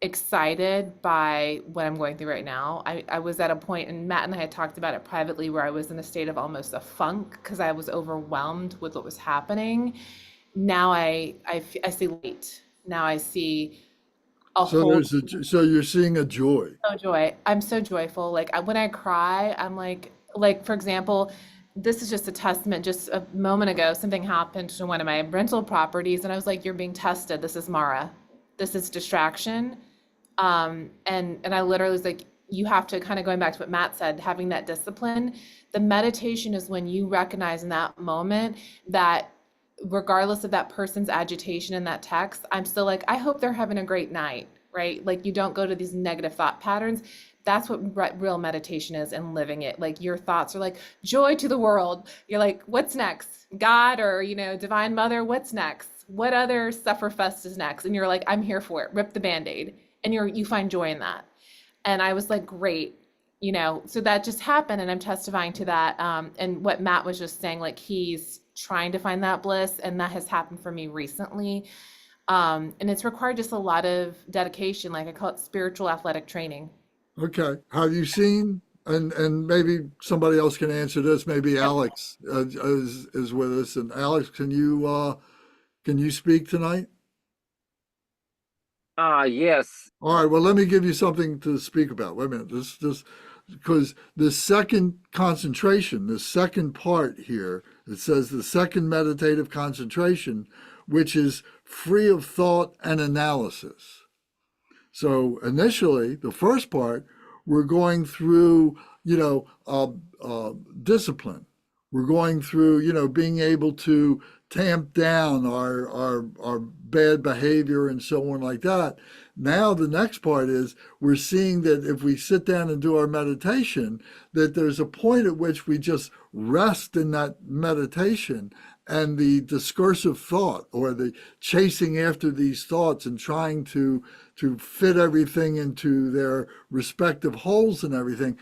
excited by what I'm going through right now. I was at a point, and Matt and I had talked about it privately, where I was in a state of almost a funk because I was overwhelmed with what was happening. Now I see light. Now I see a So whole so you're seeing a joy. joy. I'm so joyful. Like when I cry, I'm like for example, this is just a testament. Just a moment ago, something happened to one of my rental properties, and I was like, "You're being tested. This is Mara. This is distraction." And I literally was like, you have to, kind of going back to what Matt said, having that discipline. The meditation is when you recognize in that moment that regardless of that person's agitation in that text, I'm still like, I hope they're having a great night, right? Like you don't go to these negative thought patterns. That's what real meditation is, and living it. Like your thoughts are like joy to the world. You're like, what's next? God, or, you know, Divine Mother, what's next? What other sufferfest is next? And you're like, I'm here for it. Rip the Band-Aid. And you find joy in that. And I was like, great, you know, so that just happened, and I'm testifying to that. And what Matt was just saying, like he's trying to find that bliss, and that has happened for me recently. And it's required just a lot of dedication, like I call it spiritual athletic training. Okay. Have you seen, and maybe somebody else can answer this, maybe Alex is with us. And Alex, can you speak tonight? Yes. All right, well, let me give you something to speak about. Wait a minute. This because the second concentration, the second part here, it says the second meditative concentration, which is free of thought and analysis. So initially, the first part, we're going through, discipline. We're going through, being able to tamp down our bad behavior and so on like that. Now the next part is we're seeing that if we sit down and do our meditation, that there's a point at which we just rest in that meditation, and the discursive thought or the chasing after these thoughts and trying to fit everything into their respective holes and everything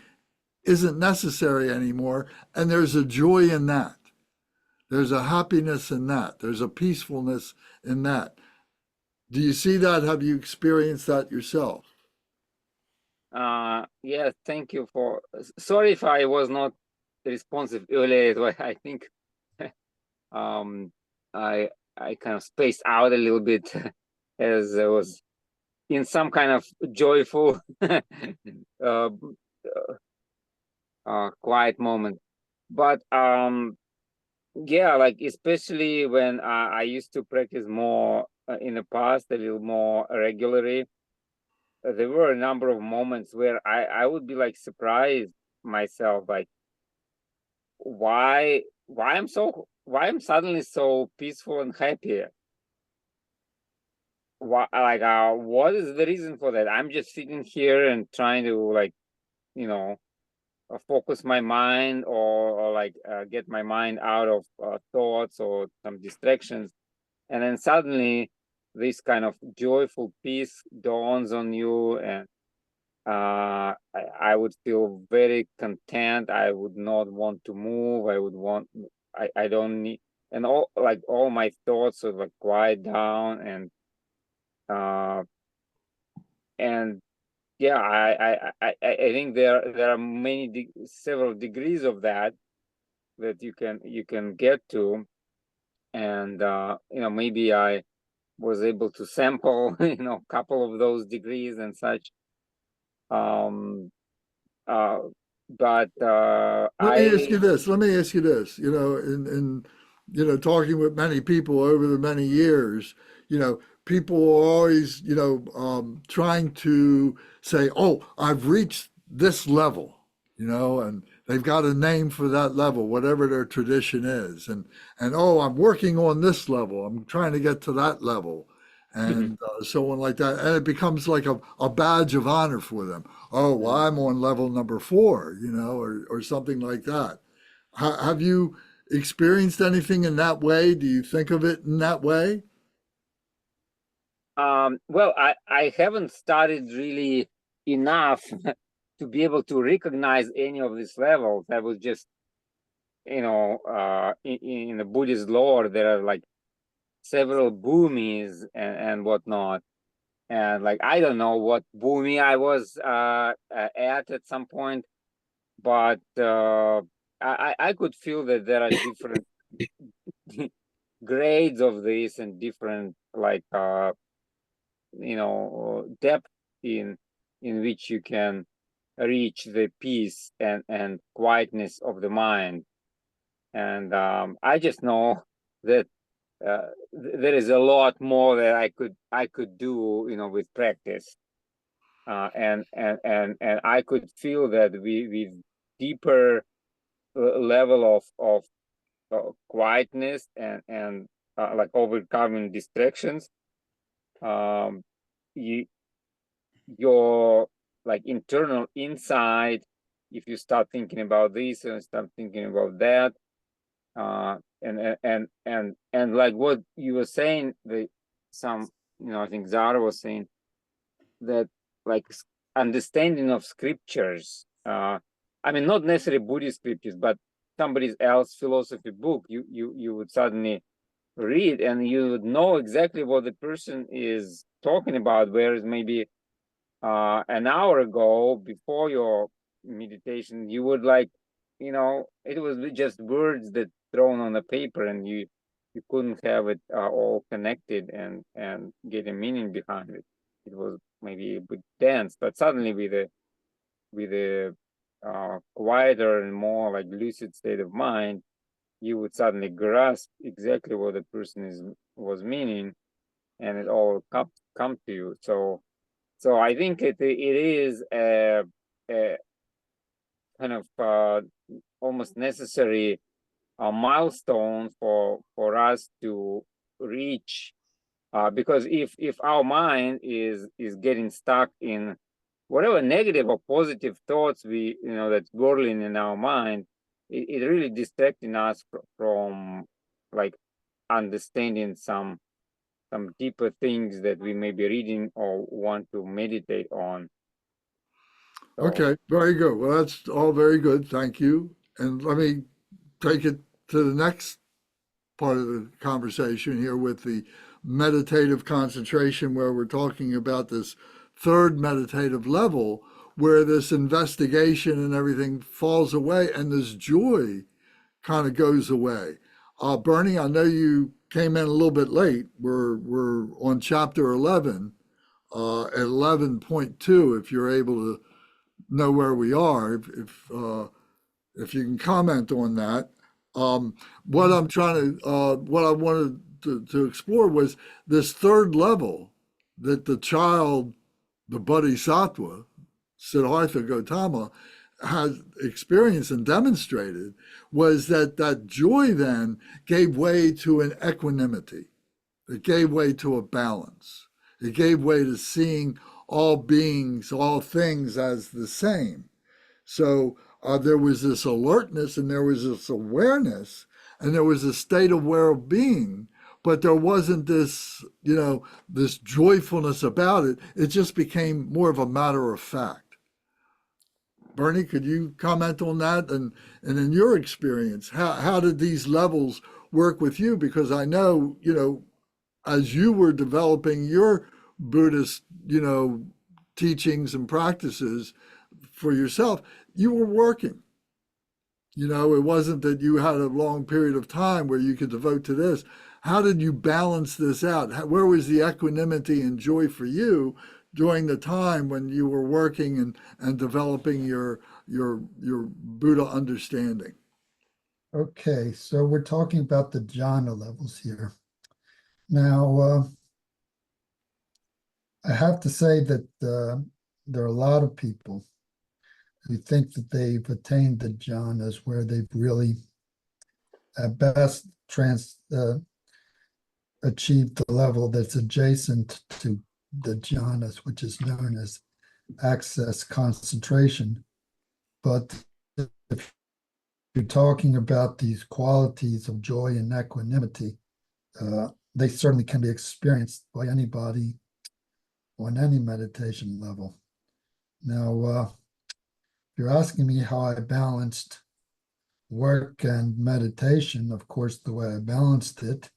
isn't necessary anymore. And there's a joy in that. There's a happiness in that. There's a peacefulness in that. Do you see that? Have you experienced that yourself? Yes, thank you for, sorry if I was not responsive earlier. I think I kind of spaced out a little bit as I was in some kind of joyful quiet moment. But yeah, like especially when I used to practice more in the past, a little more regularly, there were a number of moments where I would be like surprised myself, like why I'm suddenly so peaceful and happy. Why, like what is the reason for that? I'm just sitting here and trying to, like, focus my mind, or like get my mind out of thoughts or some distractions, and then suddenly this kind of joyful peace dawns on you, and I would feel very content. I would not want to move. I don't need, and all my thoughts would like quiet down, and And yeah, I think there are several degrees of that you can get to, and maybe I was able to sample a couple of those degrees and such. But Let me ask you this. Let me ask you this. In talking with many people over the many years, people are always, trying to say, "Oh, I've reached this level," and they've got a name for that level, whatever their tradition is, and oh, I'm working on this level. I'm trying to get to that level, and so on like that, and it becomes like a badge of honor for them. Oh, well, I'm on level number 4, or something like that. Have you experienced anything in that way? Do you think of it in that way? Well, I haven't studied really enough to be able to recognize any of these levels. I was just, in the Buddhist lore, there are like several bhumis and whatnot. And like, I don't know what bhumi I was at some point, but I could feel that there are different grades of this and different like depth in which you can reach the peace and quietness of the mind. And I just know that there is a lot more that I could do, with practice, and I could feel that with deeper level of quietness and like overcoming distractions, your like internal insight, if you start thinking about this and start thinking about that, and like what you were saying, I think Zara was saying that like understanding of scriptures, I mean, not necessarily Buddhist scriptures, but somebody else's philosophy book, you would suddenly read and you would know exactly what the person is talking about, whereas maybe an hour ago before your meditation you would like, it was just words that thrown on the paper and you couldn't have it all connected and get a meaning behind it. It was maybe a bit dense, but suddenly with a quieter and more like lucid state of mind, you would suddenly grasp exactly what the person was meaning, and it all come to you. So I think it is a kind of almost necessary milestone for us to reach, because if our mind is getting stuck in whatever negative or positive thoughts that's whirling in our mind, it really distracting us from like understanding some deeper things that we may be reading or want to meditate on. So, Okay, very good. Well, that's all very good. Thank you. And let me take it to the next part of the conversation here with the meditative concentration, where we're talking about this third meditative level where this investigation and everything falls away and this joy kind of goes away. Bernie, I know you came in a little bit late. We're on chapter 11, at 11.2, if you're able to know where we are, if you can comment on that. What I wanted to explore was this third level that the child, the Bodhisattva, Siddhartha Gautama, has experienced and demonstrated, was that joy then gave way to an equanimity. It gave way to a balance. It gave way to seeing all beings, all things as the same. So there was this alertness and there was this awareness and there was a state of well-being, but there wasn't this, this joyfulness about it. It just became more of a matter of fact. Bernie, could you comment on that? And in your experience, how did these levels work with you? Because I know, as you were developing your Buddhist, teachings and practices for yourself, you were working. It wasn't that you had a long period of time where you could devote to this. How did you balance this out? Where was the equanimity and joy for you during the time when you were working and developing your Buddha understanding? Okay, so we're talking about the jhana levels here. Now, I have to say that there are a lot of people who think that they've attained the jhanas where they've really, at best, achieved the level that's adjacent to the jhanas, which is known as access concentration. But if you're talking about these qualities of joy and equanimity, they certainly can be experienced by anybody on any meditation level. Now, if you're asking me how I balanced work and meditation, of course, the way I balanced it,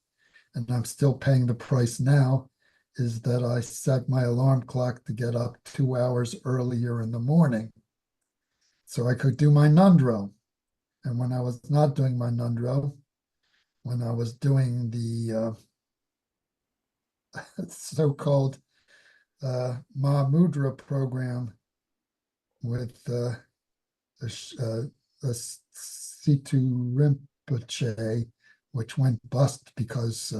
and I'm still paying the price now, is that I set my alarm clock to get up 2 hours earlier in the morning so I could do my nundro. And when I was not doing my nundro, when I was doing the so-called Mahamudra program with Situ Rinpoche, which went bust because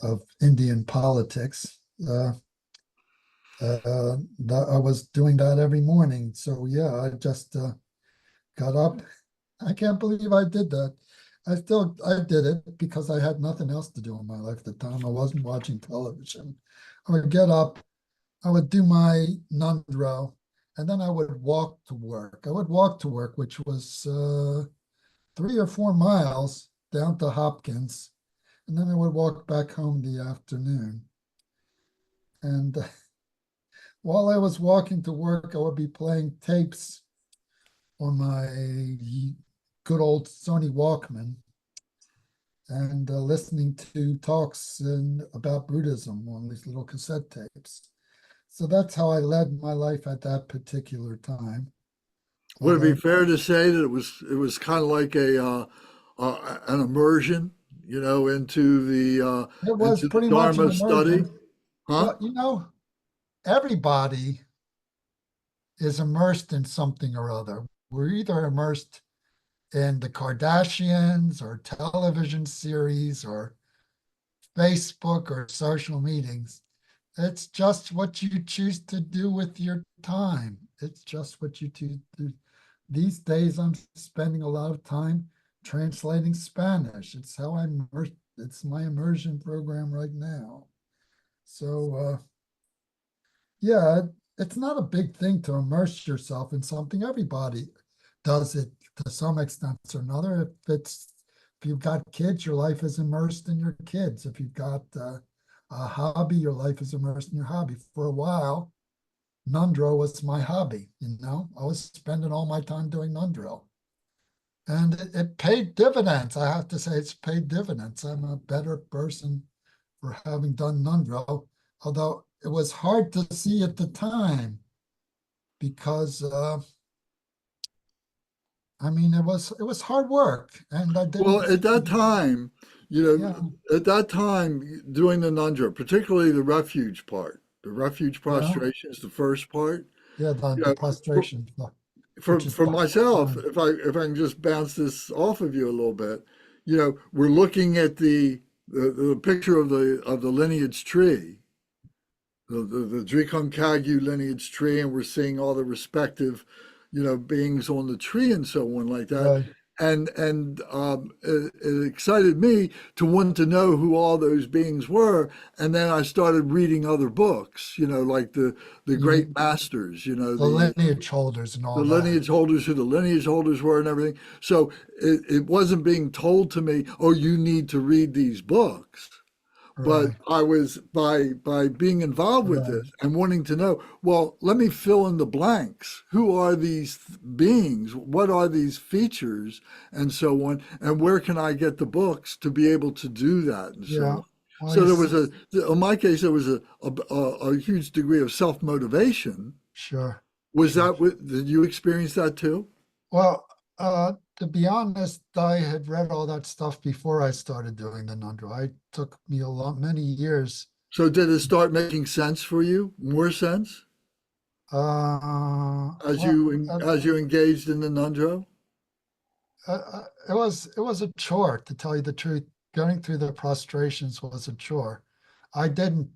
of Indian politics. I was doing that every morning. So yeah, I just got up. I can't believe I did that. I did it because I had nothing else to do in my life at the time. I wasn't watching television. I would get up, I would do my nundro, and then I would walk to work. I would walk to work, which was 3 or 4 miles down to Hopkins, and then I would walk back home in the afternoon. And while I was walking to work, I would be playing tapes on my good old Sony Walkman and listening to talks about Buddhism on these little cassette tapes. So that's how I led my life at that particular time. Would it be fair to say that it was kind of like an immersion, into the It was into the pretty much an Dharma study? immersion. Huh? Well, everybody is immersed in something or other. We're either immersed in the Kardashians or television series or Facebook or social meetings. It's just what you choose to do with your time. It's just what you choose to do. These days, I'm spending a lot of time translating Spanish. It's how I'm immersed. It's my immersion program right now. So, yeah, it's not a big thing to immerse yourself in something. Everybody does it to some extent or another. If you've got kids, your life is immersed in your kids. If you've got a hobby, your life is immersed in your hobby. For a while, nundro was my hobby. I was spending all my time doing nundro, and it paid dividends. I have to say, it's paid dividends. I'm a better person for having done nundro, although it was hard to see at the time because it was hard work, and I didn't. Well, at that time, Yeah. at that time, doing the nundra, particularly the refuge part, the refuge prostration is the first part. Yeah, the prostration, which is For myself, fine. if I can just bounce this off of you a little bit, we're looking at the picture of the lineage tree, the Drikung Kagyu lineage tree, and we're seeing all the respective, beings on the tree and so on like that. Right. And it excited me to want to know who all those beings were. And then I started reading other books, like the great masters, The lineage holders and all the that. lineage holders, who the lineage holders were and everything. So it wasn't being told to me, oh, you need to read these books. But Right. I was by being involved with Right. this and wanting to know, well, let me fill in the blanks. Who are these beings? What are these features? And so on. And where can I get the books to be able to do that and so Yeah. on? Well, So you there was s- in my case, there was a huge degree of self-motivation. sure, Was sure. that what, did you experience that too? Well, to be honest, I had read all that stuff before I started doing the Nandro. It took me many years. So did it start making sense for you, more sense, Well, as you engaged in the Nandro? it was a chore, to tell you the truth. Going through the prostrations was a chore. I didn't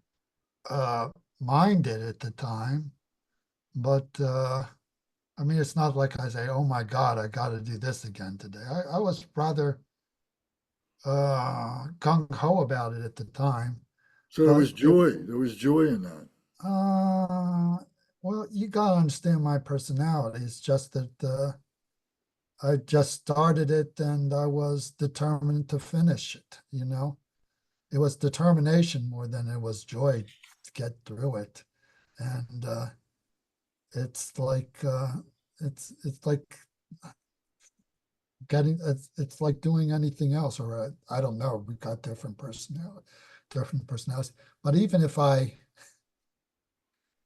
uh, mind it at the time, but I mean, it's not like I say, "Oh my God, I got to do this again today." I was rather gung ho about it at the time, So there but was joy. There was joy in that. well, you gotta understand my personality. It's just that I just started it and I was determined to finish it. You know, it was determination more than it was joy to get through it, and it's like it's like it's like doing anything else, or I don't know. We've got different personalities. But even if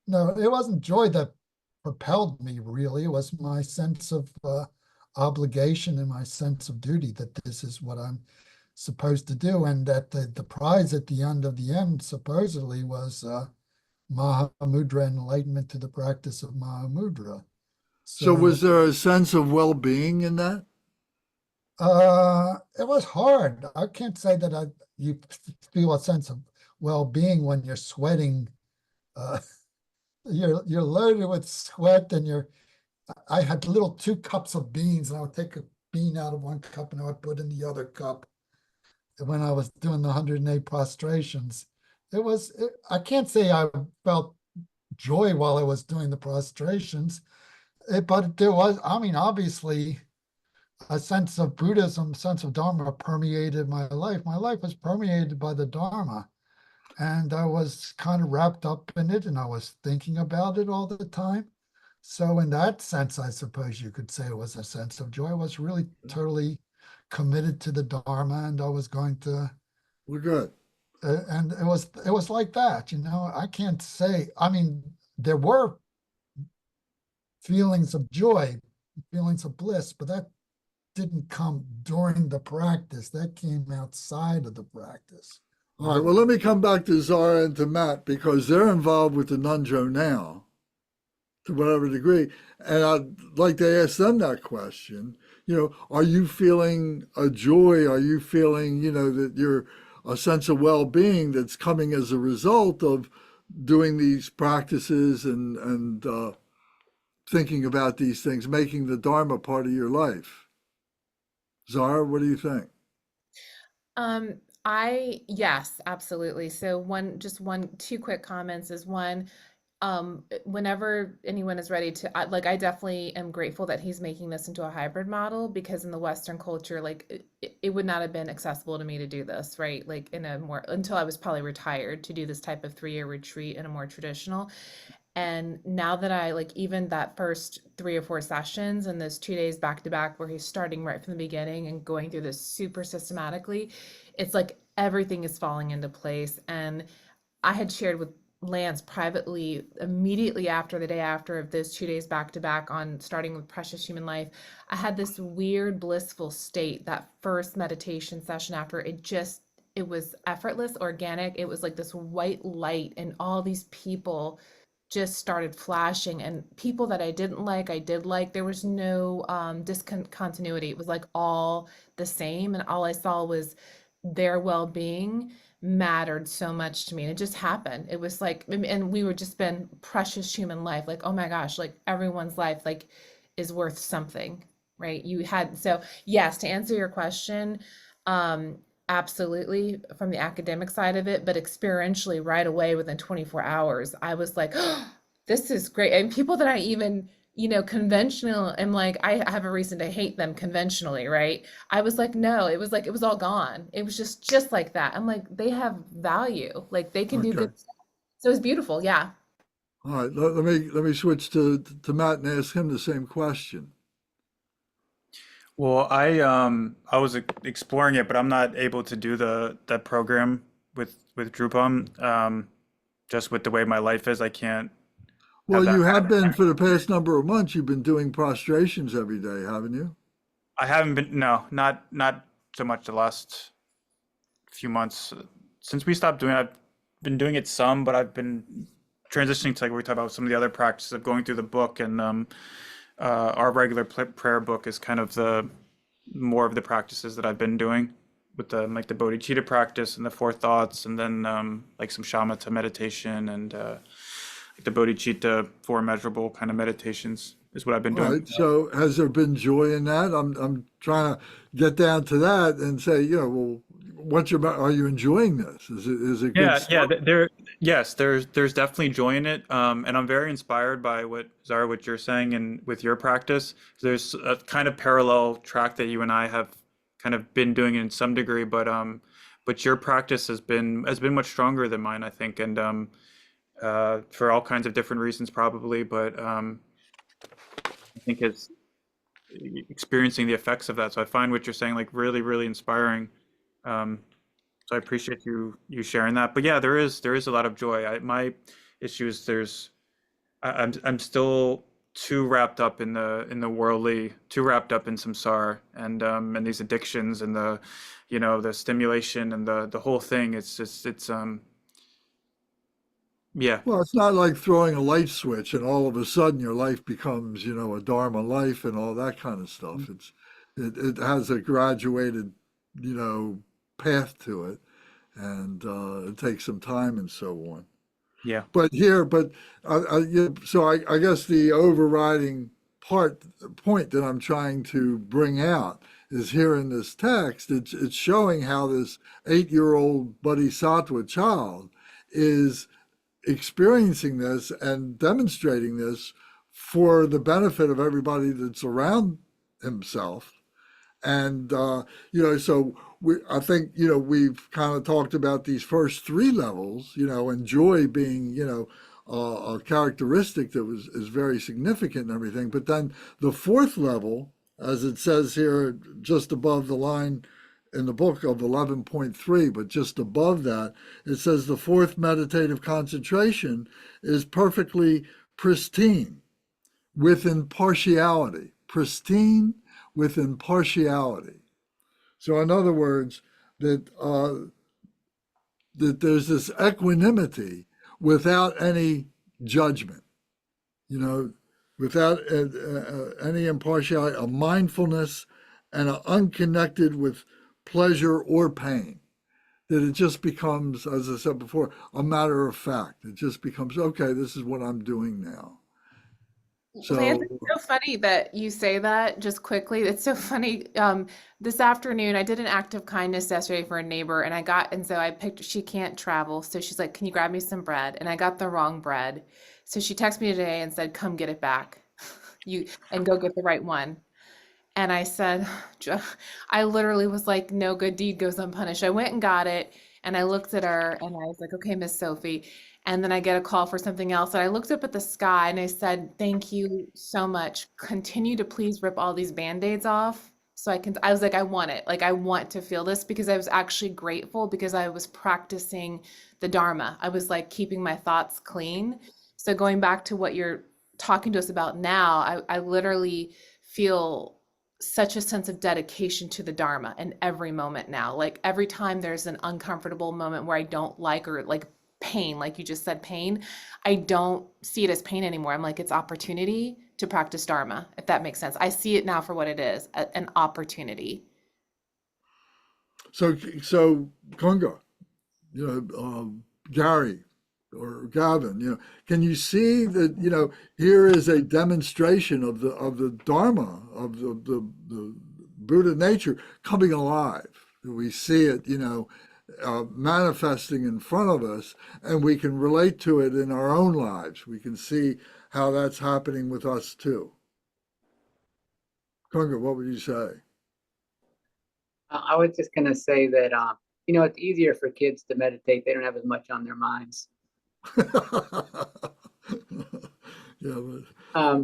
no, it wasn't joy that propelled me really. It was my sense of obligation and my sense of duty that this is what I'm supposed to do, and that the prize at the end supposedly was Mahamudra, enlightenment to the practice of Mahamudra. So So was there a sense of well-being in that? it was hard. I can't say that you feel a sense of well-being when you're sweating. Uh, you're loaded with sweat, and I had little 2 cups of beans, and I would take a bean out of one cup and I would put in the other cup when I was doing the 108 prostrations. I can't say I felt joy while I was doing the prostrations, but there was, I mean, obviously a sense of Buddhism, sense of Dharma permeated my life. My life was permeated by the Dharma, and I was kind of wrapped up in it, and I was thinking about it all the time. So in that sense, I suppose you could say it was a sense of joy. I was really totally committed to the Dharma, and I was going to, We're good. and it was like that, you know. I can't say. I mean, there were feelings of joy, feelings of bliss, but that didn't come during the practice. That came outside of the practice. All right. Well, let me come back to Zara and to Matt because they're involved with the Nunjo now to whatever degree. And I'd like to ask them that question. Are you feeling a joy? Are you feeling, that you're a sense of well-being that's coming as a result of doing these practices and thinking about these things, making the Dharma part of your life? Zara, what do you think? Um, yes, absolutely. So two quick comments is one, whenever anyone is ready to, I definitely am grateful that he's making this into a hybrid model because in the Western culture, it would not have been accessible to me to do this, right? Like until I was probably retired to do this type of 3-year retreat in a more traditional. And now that even that first 3 or 4 sessions and those 2 days back to back where he's starting right from the beginning and going through this super systematically, it's like everything is falling into place. And I had shared with Lance privately immediately after the day after of those 2 days back to back on starting with Precious Human Life. I had this weird blissful state that first meditation session after it was effortless, organic. It was like this white light and all these people just started flashing and people that I didn't like, I did like. There was no discontinuity. It was like all the same. And all I saw was their well-being mattered so much to me. And it just happened. It was like, and we were just been precious human life. Like, oh my gosh, like everyone's life is worth something, right? So yes, to answer your question, absolutely from the academic side of it, but experientially right away within 24 hours, I was like, oh, this is great. And people that I even, conventional, am like, I have a reason to hate them conventionally, right? I was like, no, it was all gone. It was just like that. I'm like, they have value. Like they can do Okay. good stuff. So it's beautiful. Yeah. All right. Let me switch to Matt and ask him the same question. Well, I was exploring it, but I'm not able to do that program with Drupal. Just with the way my life is, I can't Well, have that you have habit. been for the past number of months, you've been doing prostrations every day, haven't you? I haven't been, no, not so much the last few months. Since we stopped doing it, I've been doing it some, but I've been transitioning to, like we talked about, some of the other practices of going through the book, and our regular prayer book is kind of the more of the practices that I've been doing with the like the bodhicitta practice and the four thoughts, and then like some shamatha meditation and like the bodhicitta four immeasurable kind of meditations is what I've been All doing. right. So has there been joy in that? I'm trying to get down to that and say, well, are you enjoying this? Is it good Yeah, stuff? yes, there's definitely joy in it, and I'm very inspired by what Zara, what you're saying, and with your practice. There's a kind of parallel track that you and I have kind of been doing in some degree, but your practice has been much stronger than mine, I think, and for all kinds of different reasons, probably, but I think it's experiencing the effects of that. So I find what you're saying like really, really inspiring. Um, So I appreciate you sharing that. But yeah, there is a lot of joy. My issue is I'm still too wrapped up in the worldly, too wrapped up in samsara and these addictions and the stimulation and the whole thing. It's yeah. Well, it's not like throwing a light switch and all of a sudden your life becomes, a Dharma life and all that kind of stuff. It has a graduated, you know, path to it, and it takes some time and so on. Yeah. So I guess the overriding point that I'm trying to bring out is here in this text. It's showing how this 8-year-old Bodhisattva child is experiencing this and demonstrating this for the benefit of everybody that's around himself. And so I think we've kind of talked about these first 3 levels, and joy being a characteristic that is very significant and everything. But then the 4th level, as it says here, just above the line in the book of 11.3, but just above that, it says the 4th meditative concentration is perfectly pristine with impartiality. Pristine with impartiality. So, in other words, that there's this equanimity without any judgment, without any impartiality, a mindfulness, and an unconnected with pleasure or pain. That it just becomes, as I said before, a matter of fact. It just becomes, okay, this is what I'm doing now. Lance, So, it's so funny that you say that just quickly. It's so funny. This afternoon, I did an act of kindness yesterday for a neighbor, and so I picked, she can't travel. So she's like, can you grab me some bread? And I got the wrong bread. So she texted me today and said, come get it back. And go get the right one. And I said, I literally was like, no good deed goes unpunished. I went and got it, and I looked at her, and I was like, okay, Miss Sophie. And then I get a call for something else. And I looked up at the sky, and I said, thank you so much. Continue to please rip all these Band-Aids off. So I was like, I want it. Like, I want to feel this, because I was actually grateful because I was practicing the Dharma. I was like keeping my thoughts clean. So going back to what you're talking to us about now, I literally feel such a sense of dedication to the Dharma in every moment now. Like every time there's an uncomfortable moment where I don't like, or like pain, like you just said, pain, I don't see it as pain anymore. I'm like, it's opportunity to practice Dharma, if that makes sense. I see it now for what it is, an opportunity. so Kunga, Gary or Gavin, can you see that, here is a demonstration of the Dharma, of the Buddha nature coming alive. We see it, manifesting in front of us, and we can relate to it in our own lives. We can see how that's happening with us too. Kunga, what would you say? I was just going to say that, it's easier for kids to meditate. They don't have as much on their minds. Yeah,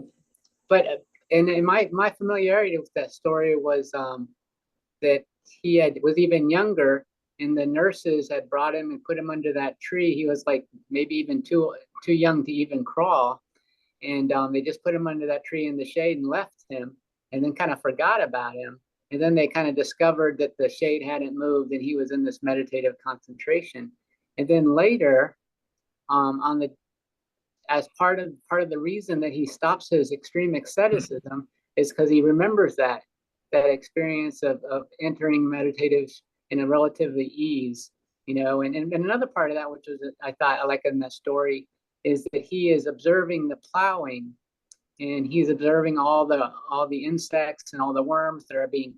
But in my familiarity with that story was that he was even younger, and the nurses had brought him and put him under that tree. He was like maybe even too young to even crawl, and they just put him under that tree in the shade and left him, and then kind of forgot about him. And then they kind of discovered that the shade hadn't moved, and he was in this meditative concentration. And then later, as part of the reason that he stops his extreme asceticism is because he remembers that experience of entering meditative in a relatively ease, and another part of that, which was I thought I like in that story, is that he is observing the plowing, and he's observing all the insects and all the worms that are being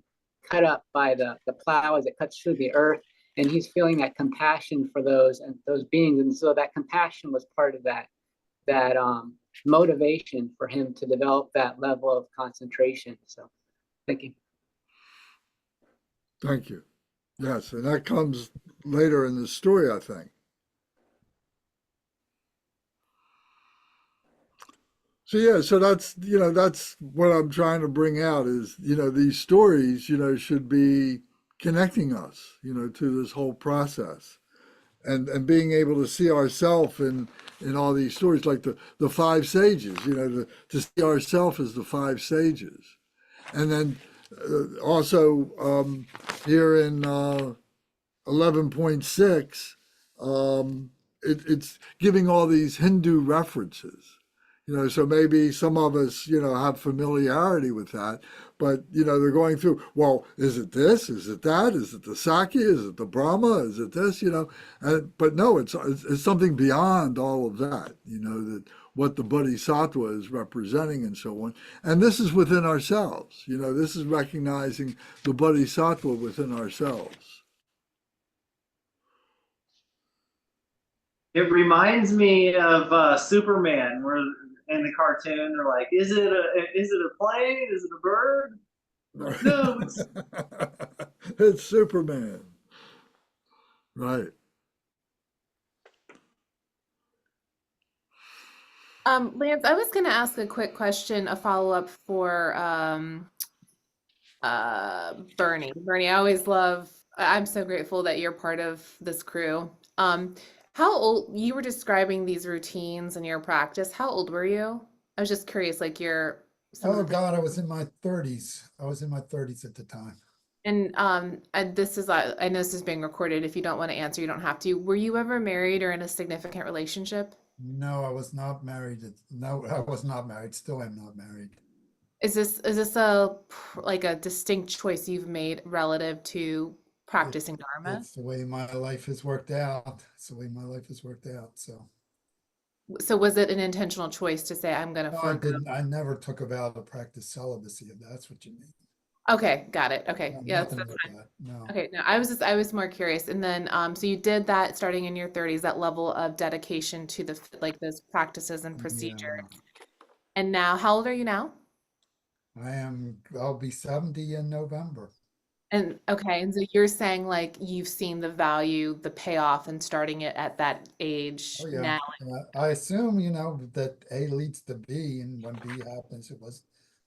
cut up by the plow as it cuts through the earth, and he's feeling that compassion for those beings, and so that compassion was part of that motivation for him to develop that level of concentration. So, thank you. Thank you. Yes, and that comes later in the story, I think. So yeah, so that's what I'm trying to bring out is, these stories, should be connecting us, to this whole process. And being able to see ourselves in all these stories, like the five sages, to see ourselves as the five sages. And then also here in 11.6, it's giving all these Hindu references. So maybe some of us, have familiarity with that, but, they're going through, well, is it this? Is it that? Is it the Sakya? Is it the Brahma? Is it this? But no, it's something beyond all of that, that what the Bodhisattva is representing and so on. And this is within ourselves, this is recognizing the Bodhisattva within ourselves. It reminds me of Superman, where in the cartoon they're like, "Is it a plane? Is it a bird?" No, it's it's Superman, right? Lance, I was going to ask a quick question, a follow-up for Bernie. Bernie, I'm so grateful that you're part of this crew. How old, you were describing these routines and your practice. How old were you? I was just curious, like Oh God, I was in my 30s. I was in my 30s at the time. And this is, I know this is being recorded. If you don't want to answer, you don't have to. Were you ever married or in a significant relationship? No, I was not married. No, I was not married. Still am not married. Is this like a distinct choice you've made relative to practicing Dharma? It's the way my life has worked out. It's the way my life has worked out. So was it an intentional choice to say, I'm going to No, I forego? didn't. I never took a vow to practice celibacy, if that's what you mean. Okay, got it. Okay, No, yeah, nothing that's like fine. that. No. Okay, no, I was more curious. And then, so you did that starting in your 30s, that level of dedication to those practices and procedures. Yeah. And now, how old are you now? I'll be 70 in November. And okay, and so you're saying like you've seen the value, the payoff, and starting it at that age Oh yeah. now. I assume, that A leads to B, and when B happens, it was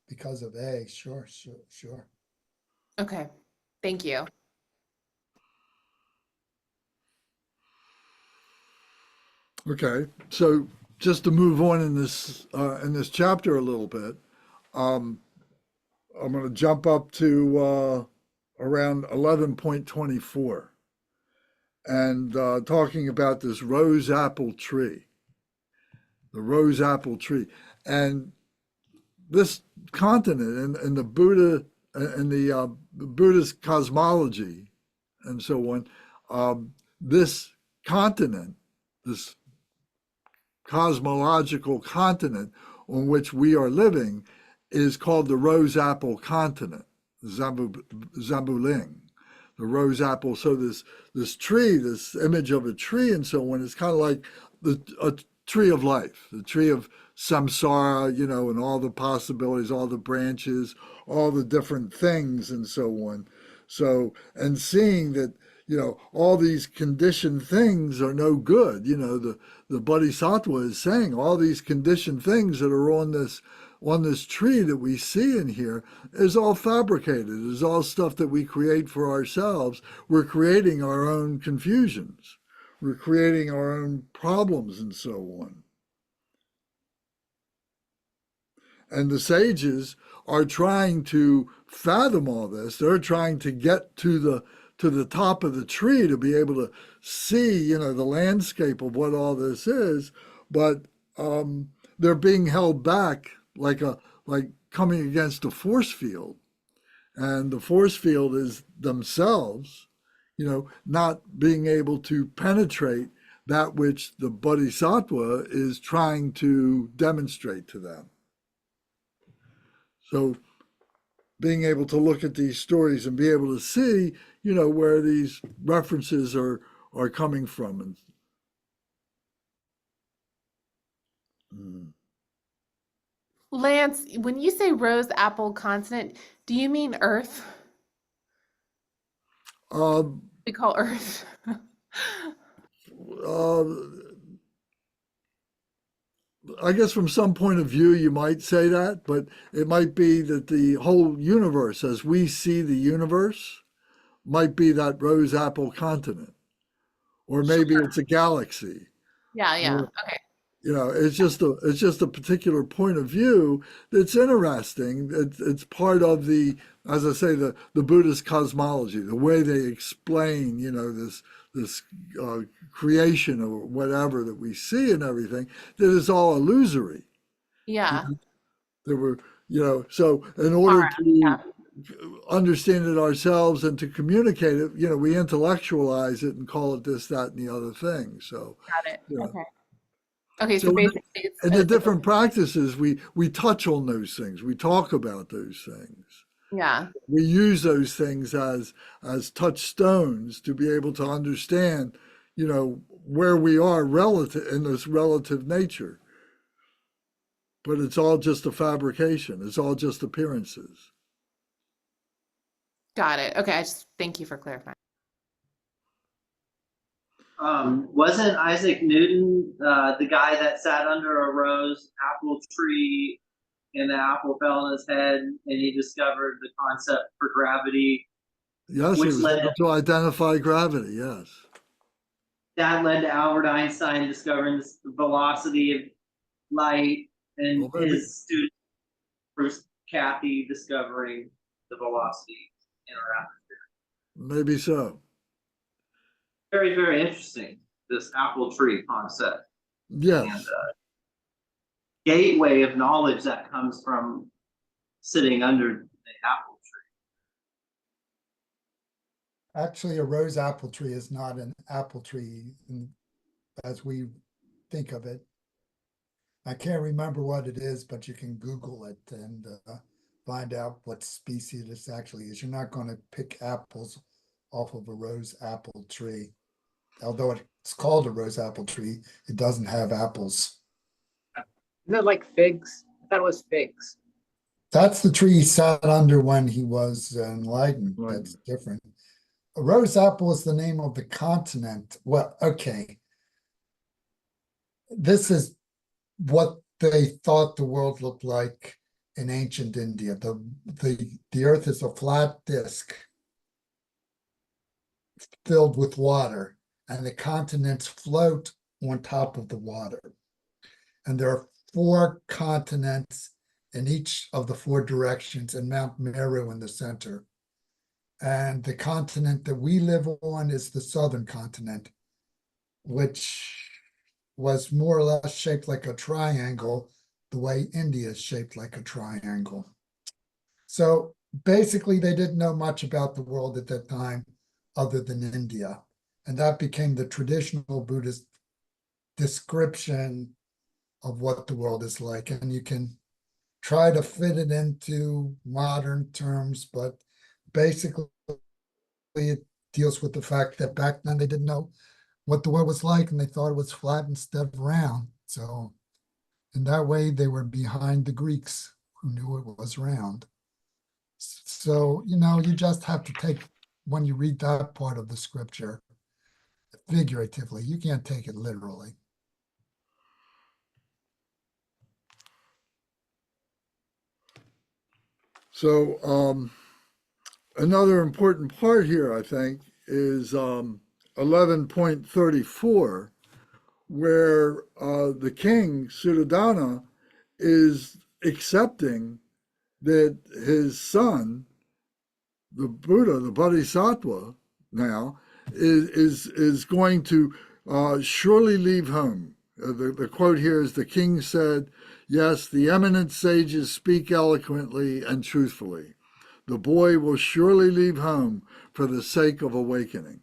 because of A. Sure. Okay, thank you. Okay, so just to move on in this chapter a little bit, I'm going to jump up to around 11.24 and talking about this rose apple tree, the rose apple tree, and this continent and the Buddha and the Buddhist cosmology and so on, this continent, this cosmological continent on which we are living is called the rose apple continent, Zambuling, the rose apple. So this tree, this image of a tree and so on, is kind of like a tree of life, the tree of samsara, and all the possibilities, all the branches, all the different things and so on. So, and seeing that, all these conditioned things are no good. The Bodhisattva is saying all these conditioned things that are on this on this tree that we see in here is all fabricated. Is all stuff that we create for ourselves. We're creating our own confusions. We're creating our own problems and so on. And the sages are trying to fathom all this. They're trying to get to the top of the tree to be able to see, you know, the landscape of what all this is, but they're being held back like coming against a force field, and the force field is themselves, you know, not being able to penetrate that which the Bodhisattva is trying to demonstrate to them. So being able to look at these stories and be able to see, you know, where these references are coming from. And Lance, when you say rose apple continent, do you mean Earth? We call Earth. I guess from some point of view, you might say that, but it might be that the whole universe, as we see the universe, might be that rose apple continent, or maybe it's a galaxy. Yeah, yeah. Or, Okay. you know, it's just a particular point of view that's interesting. It's part of the, as I say, the Buddhist cosmology, the way they explain, you know, this creation or whatever that we see and everything, that is all illusory. Yeah. There were, you know, so in All order right. to Yeah. understand it ourselves and to communicate it, you know, we intellectualize it and call it this, that, and the other thing. So, Got it. you know. Okay. Okay, so So basically it's in the different practices, we touch on those things. We talk about those things. yeah. We use those things as touchstones to be able to understand, you know, where we are relative in this relative nature. But it's all just a fabrication. It's all just appearances. Got it. Okay, I just thank you for clarifying. Wasn't Isaac Newton the guy that sat under a rose apple tree and the apple fell on his head and he discovered the concept for gravity, Yes, he which was led able to identify gravity. Yes. that led to Albert Einstein discovering the velocity of light, and Well, maybe, his student Bruce Cathy discovering the velocity in our atmosphere. maybe so. Very, very interesting, this apple tree concept. Yes. And gateway of knowledge that comes from sitting under the apple tree. Actually, a rose apple tree is not an apple tree as we think of it. I can't remember what it is, but you can Google it and find out what species this actually is. You're not going to pick apples off of a rose apple tree. Although it's called a rose apple tree, it doesn't have apples. Isn't it like figs? I thought it was figs. That's the tree he sat under when he was enlightened. Right. That's different. A rose apple is the name of the continent. Well, okay. This is what they thought the world looked like in ancient India. The earth is a flat disk filled with water, and the continents float on top of the water. And there are 4 continents in each of the 4 directions, and Mount Meru in the center. And the continent that we live on is the southern continent, which was more or less shaped like a triangle, the way India is shaped like a triangle. So basically, they didn't know much about the world at that time other than India. And that became the traditional Buddhist description of what the world is like. And you can try to fit it into modern terms, but basically it deals with the fact that back then they didn't know what the world was like, and they thought it was flat instead of round. So in that way, they were behind the Greeks who knew it was round. So, you know, you just have to take, when you read that part of the scripture, figuratively. You can't take it literally. So another important part here, I think, is 11.34, where the king, Suddhodana, is accepting that his son, the Buddha, the Bodhisattva, now is going to surely leave home. The quote here is, the king said, "Yes, the eminent sages speak eloquently and truthfully. The boy will surely leave home for the sake of awakening."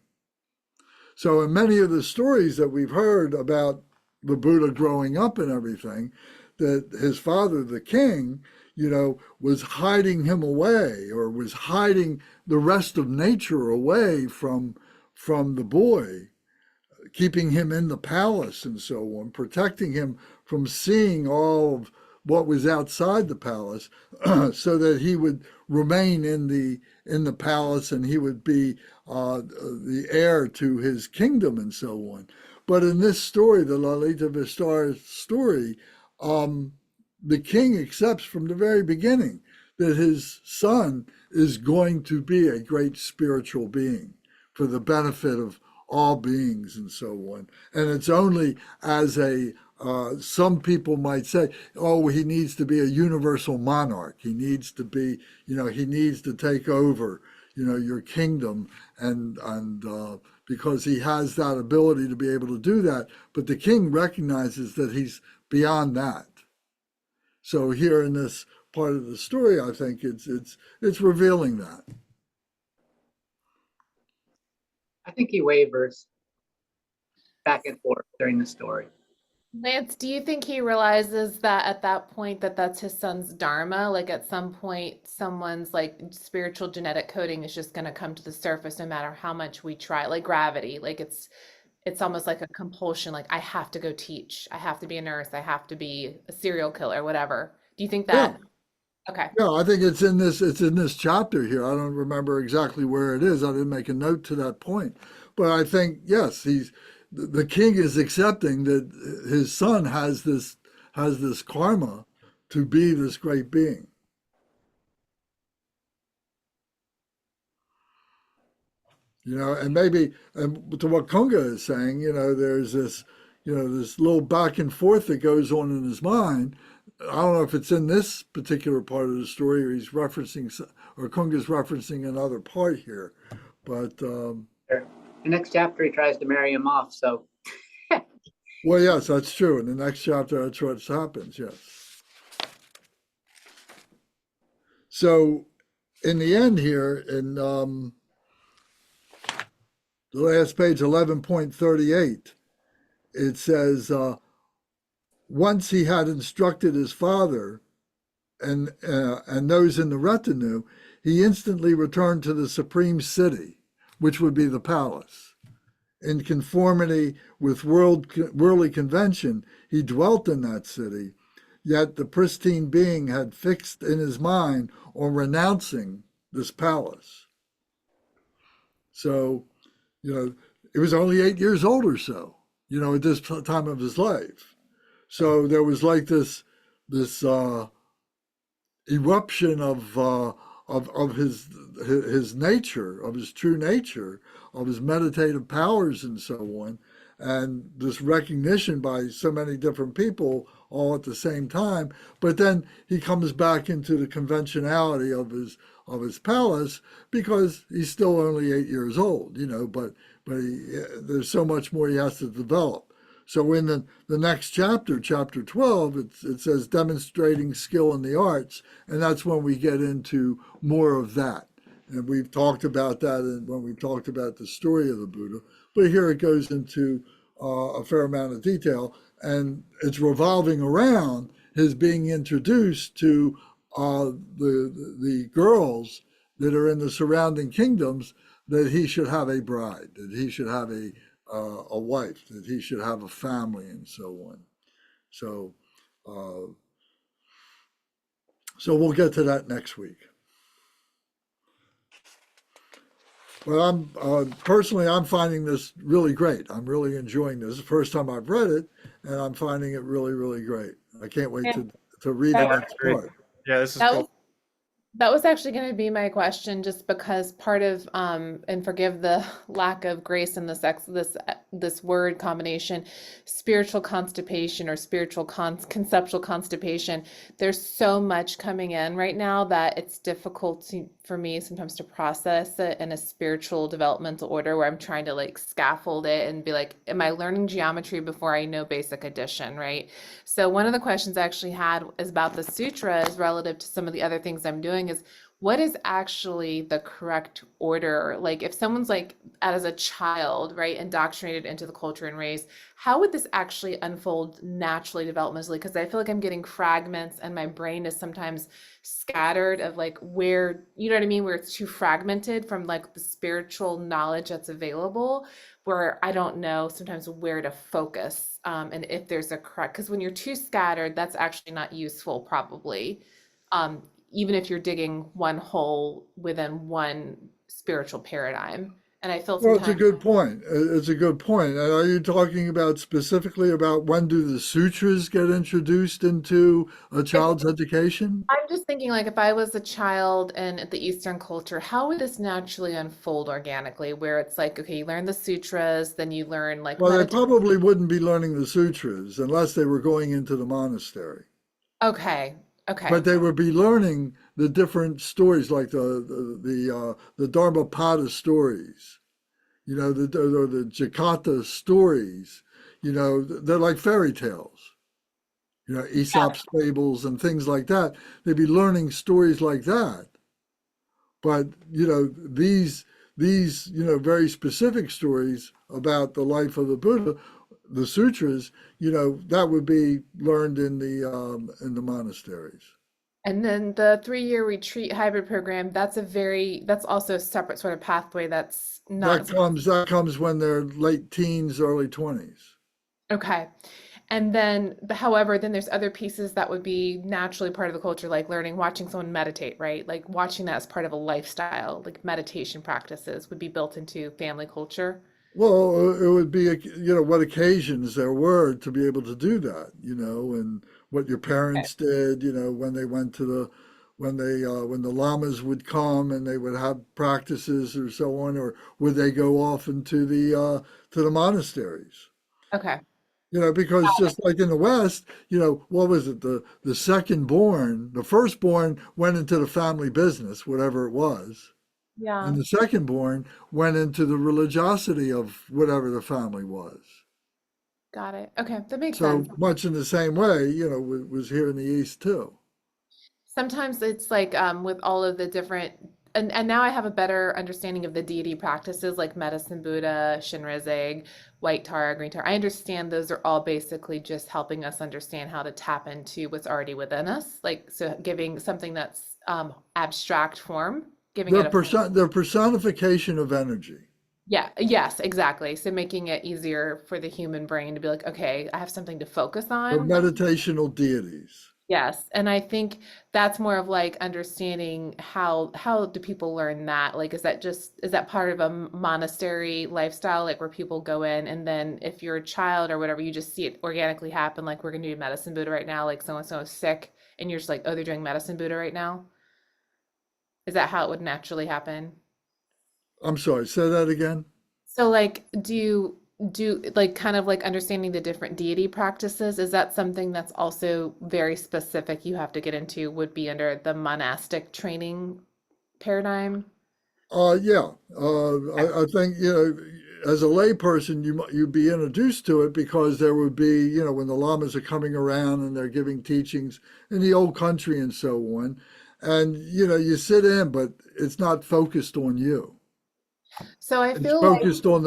So in many of the stories that we've heard about the Buddha growing up and everything, that his father, the king, was hiding him away, or was hiding the rest of nature away from the boy, keeping him in the palace and so on, protecting him from seeing all of what was outside the palace, so that he would remain in the palace, and he would be the heir to his kingdom and so on. But in this story, the Lalitavistara story, the king accepts from the very beginning that his son is going to be a great spiritual being for the benefit of all beings and so on. And it's only as some people might say, oh, he needs to be a universal monarch. He needs to be, he needs to take over, your kingdom, and because he has that ability to be able to do that. But the king recognizes that he's beyond that. So here in this part of the story, I think it's revealing that. I think he wavers back and forth during the story. Lance, do you think he realizes that at that point that that's his son's dharma? Like at some point, someone's like spiritual genetic coding is just going to come to the surface no matter how much we try, like gravity. Like it's almost like a compulsion. Like I have to go teach. I have to be a nurse. I have to be a serial killer, whatever. Do you think that? Yeah. Okay. Yeah, I think it's in this chapter here. I don't remember exactly where it is. I didn't make a note to that point. But I think, yes, the king is accepting that his son has this karma to be this great being. And maybe, and to what Kunga is saying, there's this, this little back and forth that goes on in his mind. I don't know if it's in this particular part of the story, or he's referencing, or Kunga's referencing another part here. But The next chapter, he tries to marry him off. So, well, yes, that's true. In the next chapter, that's what happens. Yes. So, in the end here, in the last page, 11.38, it says, once he had instructed his father and those in the retinue, he instantly returned to the supreme city, which would be the palace. In conformity with worldly convention, he dwelt in that city, yet the pristine being had fixed in his mind on renouncing this palace. So, it was only 8 years old or so, at this time of his life. So there was like this eruption of his nature, of his true nature, of his meditative powers and so on, and this recognition by so many different people all at the same time. But then he comes back into the conventionality of his palace, because he's still only 8 years old, but there's so much more he has to develop. So in the next chapter, chapter 12, it says demonstrating skill in the arts, and that's when we get into more of that. And we've talked about that when we talked about the story of the Buddha, but here it goes into a fair amount of detail, and it's revolving around his being introduced to the girls that are in the surrounding kingdoms, that he should have a bride, that he should have a wife, that he should have a family, and so on. So, so we'll get to that next week. But I'm personally, I'm finding this really great. I'm really enjoying this. It's the first time I've read it, and I'm finding it really, really great. I can't wait to read the Yeah, next great. part. Yeah, this is That cool. was That was actually going to be my question, just because part of and forgive the lack of grace in this word combination, spiritual constipation or conceptual constipation. There's so much coming in right now that it's difficult for me sometimes to process it in a spiritual developmental order where I'm trying to like scaffold it and be like, am I learning geometry before I know basic addition, right? So one of the questions I actually had is about the sutras relative to some of the other things I'm doing is what is actually the correct order? Like if someone's like as a child, right, indoctrinated into the culture and raised, how would this actually unfold naturally developmentally? Because I feel like I'm getting fragments and my brain is sometimes scattered of like where, you know what I mean, where it's too fragmented from like the spiritual knowledge that's available, where I don't know sometimes where to focus, and if there's a correct, because when you're too scattered, that's actually not useful probably, um, even if you're digging one hole within one spiritual paradigm. And I feel Well, it's a sometimes, good point. It's a good point. And are you talking about specifically about when do the sutras get introduced into a child's education? I'm just thinking like if I was a child in the Eastern culture, how would this naturally unfold organically? Where it's like, okay, you learn the sutras, then you learn like Well, they meditation. probably wouldn't be learning the sutras unless they were going into the monastery. Okay, okay, But they would be learning the different stories, like the Dharmapada stories, or the Jataka stories. They're like fairy tales. Aesop's fables and things like that. They'd be learning stories like that. But these very specific stories about the life of the Buddha, the sutras, that would be learned in the monasteries. and then the 3-year retreat hybrid program, that's also a separate sort of pathway that's That not, comes when they're late teens, early 20s. okay. And then, however, then there's other pieces that would be naturally part of the culture, like learning, watching someone meditate, right? Like watching that as part of a lifestyle, like meditation practices would be built into family culture. Well, it would be, what occasions there were to be able to do that, and what your Okay. parents did, when they went to when the lamas would come and they would have practices or so on, or would they go off into to the monasteries? Okay. Because just like in the West, what was it? The second born, the firstborn went into the family business, whatever it was. Yeah. And the second born went into the religiosity of whatever the family was. Got it. Okay. That makes sense. So much in the same way, was here in the East too. Sometimes it's like with all of the different and now I have a better understanding of the deity practices like medicine Buddha, Shinrezig, white Tara, green Tara. I understand those are all basically just helping us understand how to tap into what's already within us. Like so giving something that's abstract form, giving it a They're personification of energy. yeah, yes, exactly. So making it easier for the human brain to be like, okay, I have something to focus They're on. meditational deities. Yes, and I think that's more of like understanding how do people learn that? Like, is that part of a monastery lifestyle, like where people go in and then if you're a child or whatever, you just see it organically happen, like we're gonna do medicine Buddha right now, like so and so is sick, and you're just like, oh, they're doing medicine Buddha right now. Is that how it would naturally happen? I'm sorry, say that again. So like do like kind of like understanding the different deity practices, is that something that's also very specific you have to get into would be under the monastic training paradigm? Yeah. I think, as a layperson, you'd be introduced to it because there would be, when the lamas are coming around and they're giving teachings in the old country and so on. And, you sit in, but it's not focused on you. So I It's feel like focused on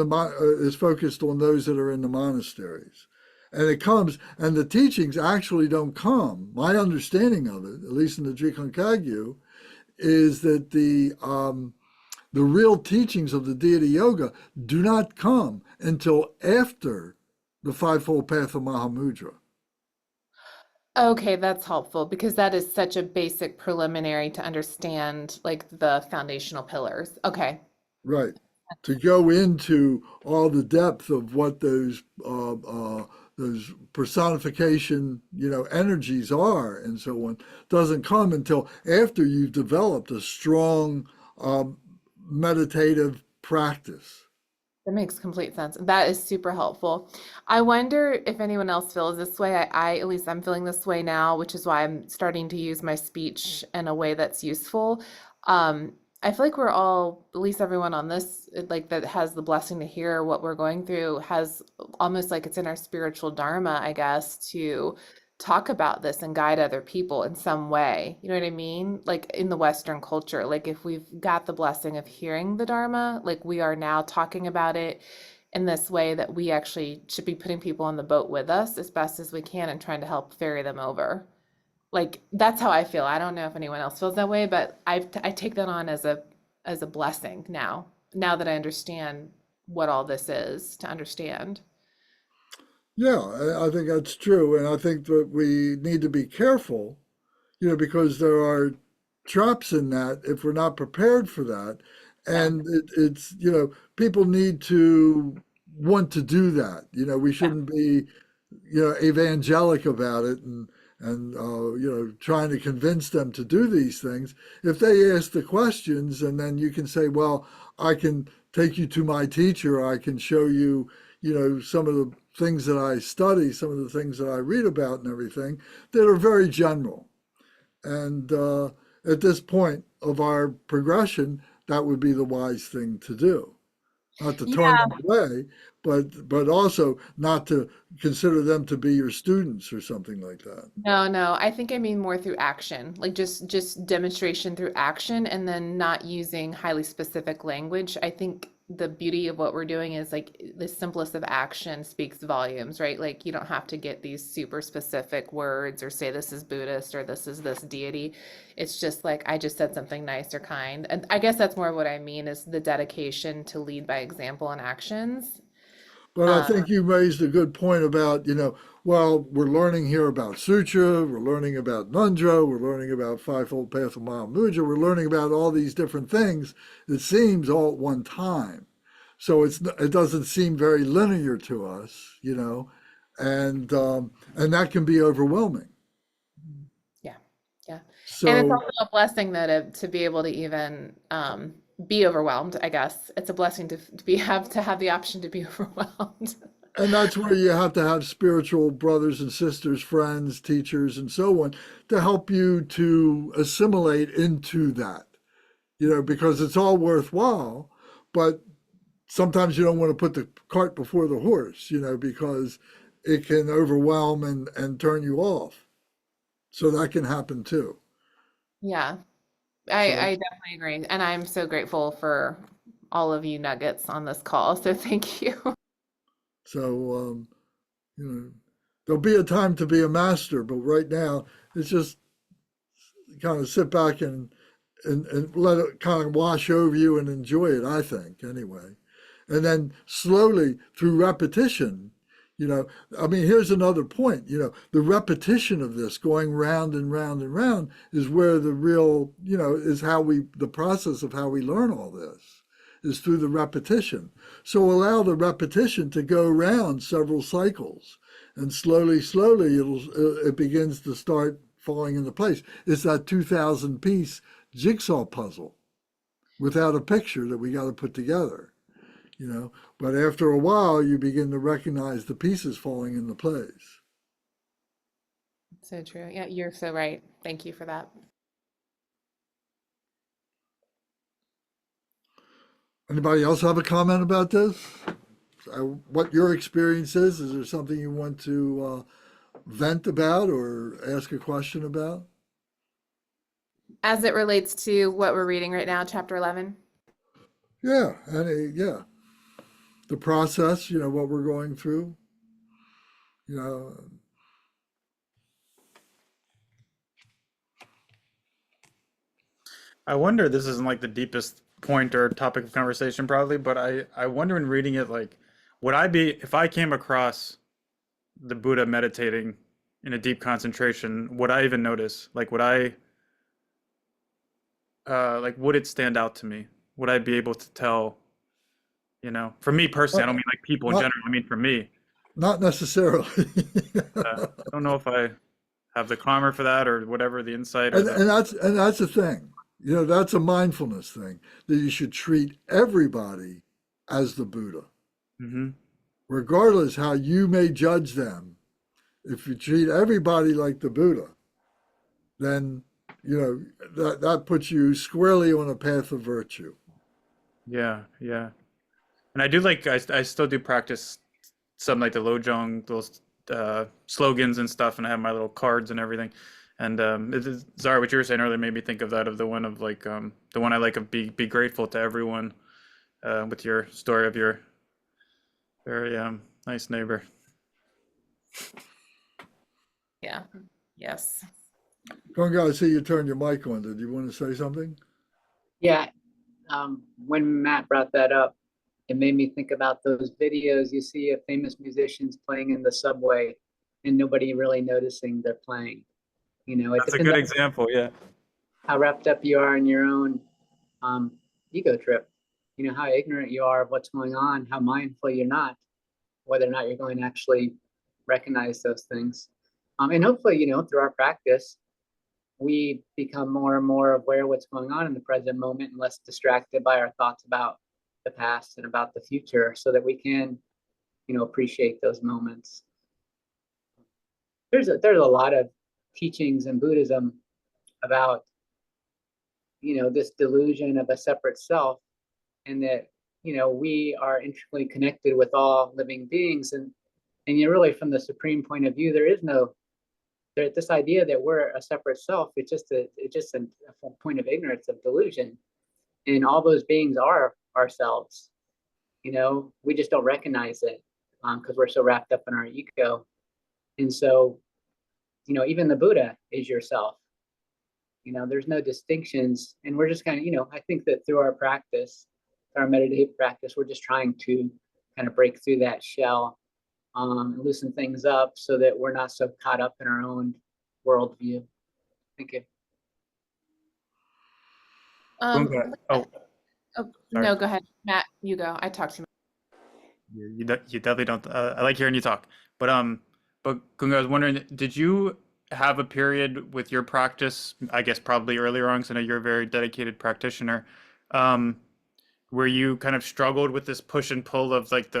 it's focused on those that are in the monasteries. And it comes, and the teachings actually don't come. My understanding of it, at least in the Drikung Kagyu, is that the real teachings of the deity yoga do not come until after the fivefold path of Mahamudra. okay, that's helpful because that is such a basic preliminary to understand like the foundational pillars. Okay. Right. To go into all the depth of what those those personification, energies are and so on, doesn't come until after you've developed a strong meditative practice. That makes complete sense. That is super helpful. I wonder if anyone else feels this way. At least I'm feeling this way now, which is why I'm starting to use my speech in a way that's useful. I feel like we're all, at least everyone on this, like that has the blessing to hear what we're going through, has almost like it's in our spiritual dharma, I guess, to talk about this and guide other people in some way. You know what I mean? Like in the Western culture, like if we've got the blessing of hearing the Dharma, like we are now talking about it in this way that we actually should be putting people on the boat with us as best as we can and trying to help ferry them over. Like that's how I feel. I don't know if anyone else feels that way, but I take that on as a blessing now that I understand what all this is to understand. Yeah, I think that's true. And I think that we need to be careful, because there are traps in that if we're not prepared for that. Yeah. And it's, people need to want to do that. We shouldn't be, evangelic about it and trying to convince them to do these things. If they ask the questions and then you can say, well, I can take you to my teacher, I can show you, some of the things that I study, some of the things that I read about and everything that are very general. And at this point of our progression, that would be the wise thing to do. Not to turn Yeah. them away, but also not to consider them to be your students or something like that. No. I think I mean more through action, like just demonstration through action and then not using highly specific language. I think the beauty of what we're doing is like the simplest of action speaks volumes, right? Like you don't have to get these super specific words or say this is Buddhist or this is this deity. It's just like I just said something nice or kind. And I guess that's more what I mean is the dedication to lead by example and actions. But I Um, think you raised a good point about, well, we're learning here about Sutra, we're learning about Nundra, we're learning about Fivefold Path of Mahamudra, we're learning about all these different things, it seems, all at one time. So it doesn't seem very linear to us, and that can be overwhelming. yeah. Yeah. And it's So, also a blessing though to be able to even be overwhelmed, I guess. It's a blessing to have the option to be overwhelmed. and that's where you have to have spiritual brothers and sisters, friends, teachers, and so on to help you to assimilate into that, because it's all worthwhile, but sometimes you don't want to put the cart before the horse, because it can overwhelm and turn you off. So that can happen too. Yeah. So, I definitely agree. And I'm so grateful for all of you nuggets on this call. So thank you. so, you know, there'll be a time to be a master, but right now it's just kind of sit back and let it kind of wash over you and enjoy it, I think, anyway. And then slowly through repetition, I mean, here's another point, the repetition of this going round and round and round is where the real, is the process of how we learn all this is through the repetition. So allow the repetition to go around several cycles and slowly, slowly it begins to start falling into place. It's that 2,000 piece jigsaw puzzle without a picture that we got to put together. But after a while, you begin to recognize the pieces falling into place. So true. Yeah, you're so right. Thank you for that. Anybody else have a comment about this? What your experience is? Is there something you want to vent about or ask a question about? As it relates to what we're reading right now, chapter 11. Yeah, yeah. The process, what we're going through, you know. I wonder, this isn't like the deepest point or topic of conversation probably, but I wonder in reading it, like, would I be, if I came across the Buddha meditating in a deep concentration, would I even notice? Like, would it stand out to me? Would I be able to tell, for me personally, I don't mean like people in Not, general, I mean for me. Not necessarily. I don't know if I have the karma for that or whatever, the insight or And, the. and that's the thing. You know, that's a mindfulness thing that you should treat everybody as the Buddha, Hmm. regardless how you may judge them. If you treat everybody like the Buddha, then you know that puts you squarely on a path of virtue. Yeah, yeah. And I do like, I still do practice some like the Lojong, those slogans and stuff, and I have my little cards and everything. And Zara, what you were saying earlier made me think of that, of the one of like the one I like of be grateful to everyone, with your story of your very nice neighbor. Yeah. Yes. Gunga, I see you turned your mic on. Did you want to say something? Yeah, when Matt brought that up, it made me think about those videos you see of famous musicians playing in the subway and nobody really noticing they're playing. You know, it That's a depends good on example. Yeah. how wrapped up you are in your own ego trip. You know, how ignorant you are of what's going on, how mindful you're not, whether or not you're going to actually recognize those things. And hopefully, you know, through our practice, we become more and more aware of what's going on in the present moment and less distracted by our thoughts about the past and about the future, so that we can, you know, appreciate those moments. There's a lot of teachings in Buddhism about, you know, this delusion of a separate self, and that, you know, we are intricately connected with all living beings, and you really, from the supreme point of view, there is no this idea that we're a separate self. It's just a point of ignorance, of delusion, and all those beings are ourselves. You know, we just don't recognize it because we're so wrapped up in our ego. And so, you know, even the Buddha is yourself. You know, there's no distinctions, and we're just kind of, you know, I think that through our practice, our meditative practice, we're just trying to kind of break through that shell, and loosen things up so that we're not so caught up in our own worldview. Thank you. Um, Oh, oh, sorry. no, go ahead, Matt, you go. I talked too much. You definitely don't. I like hearing you talk. But Gunga, I was wondering, did you have a period with your practice? I guess probably earlier on, because I know you're a very dedicated practitioner, um, where you kind of struggled with this push and pull of like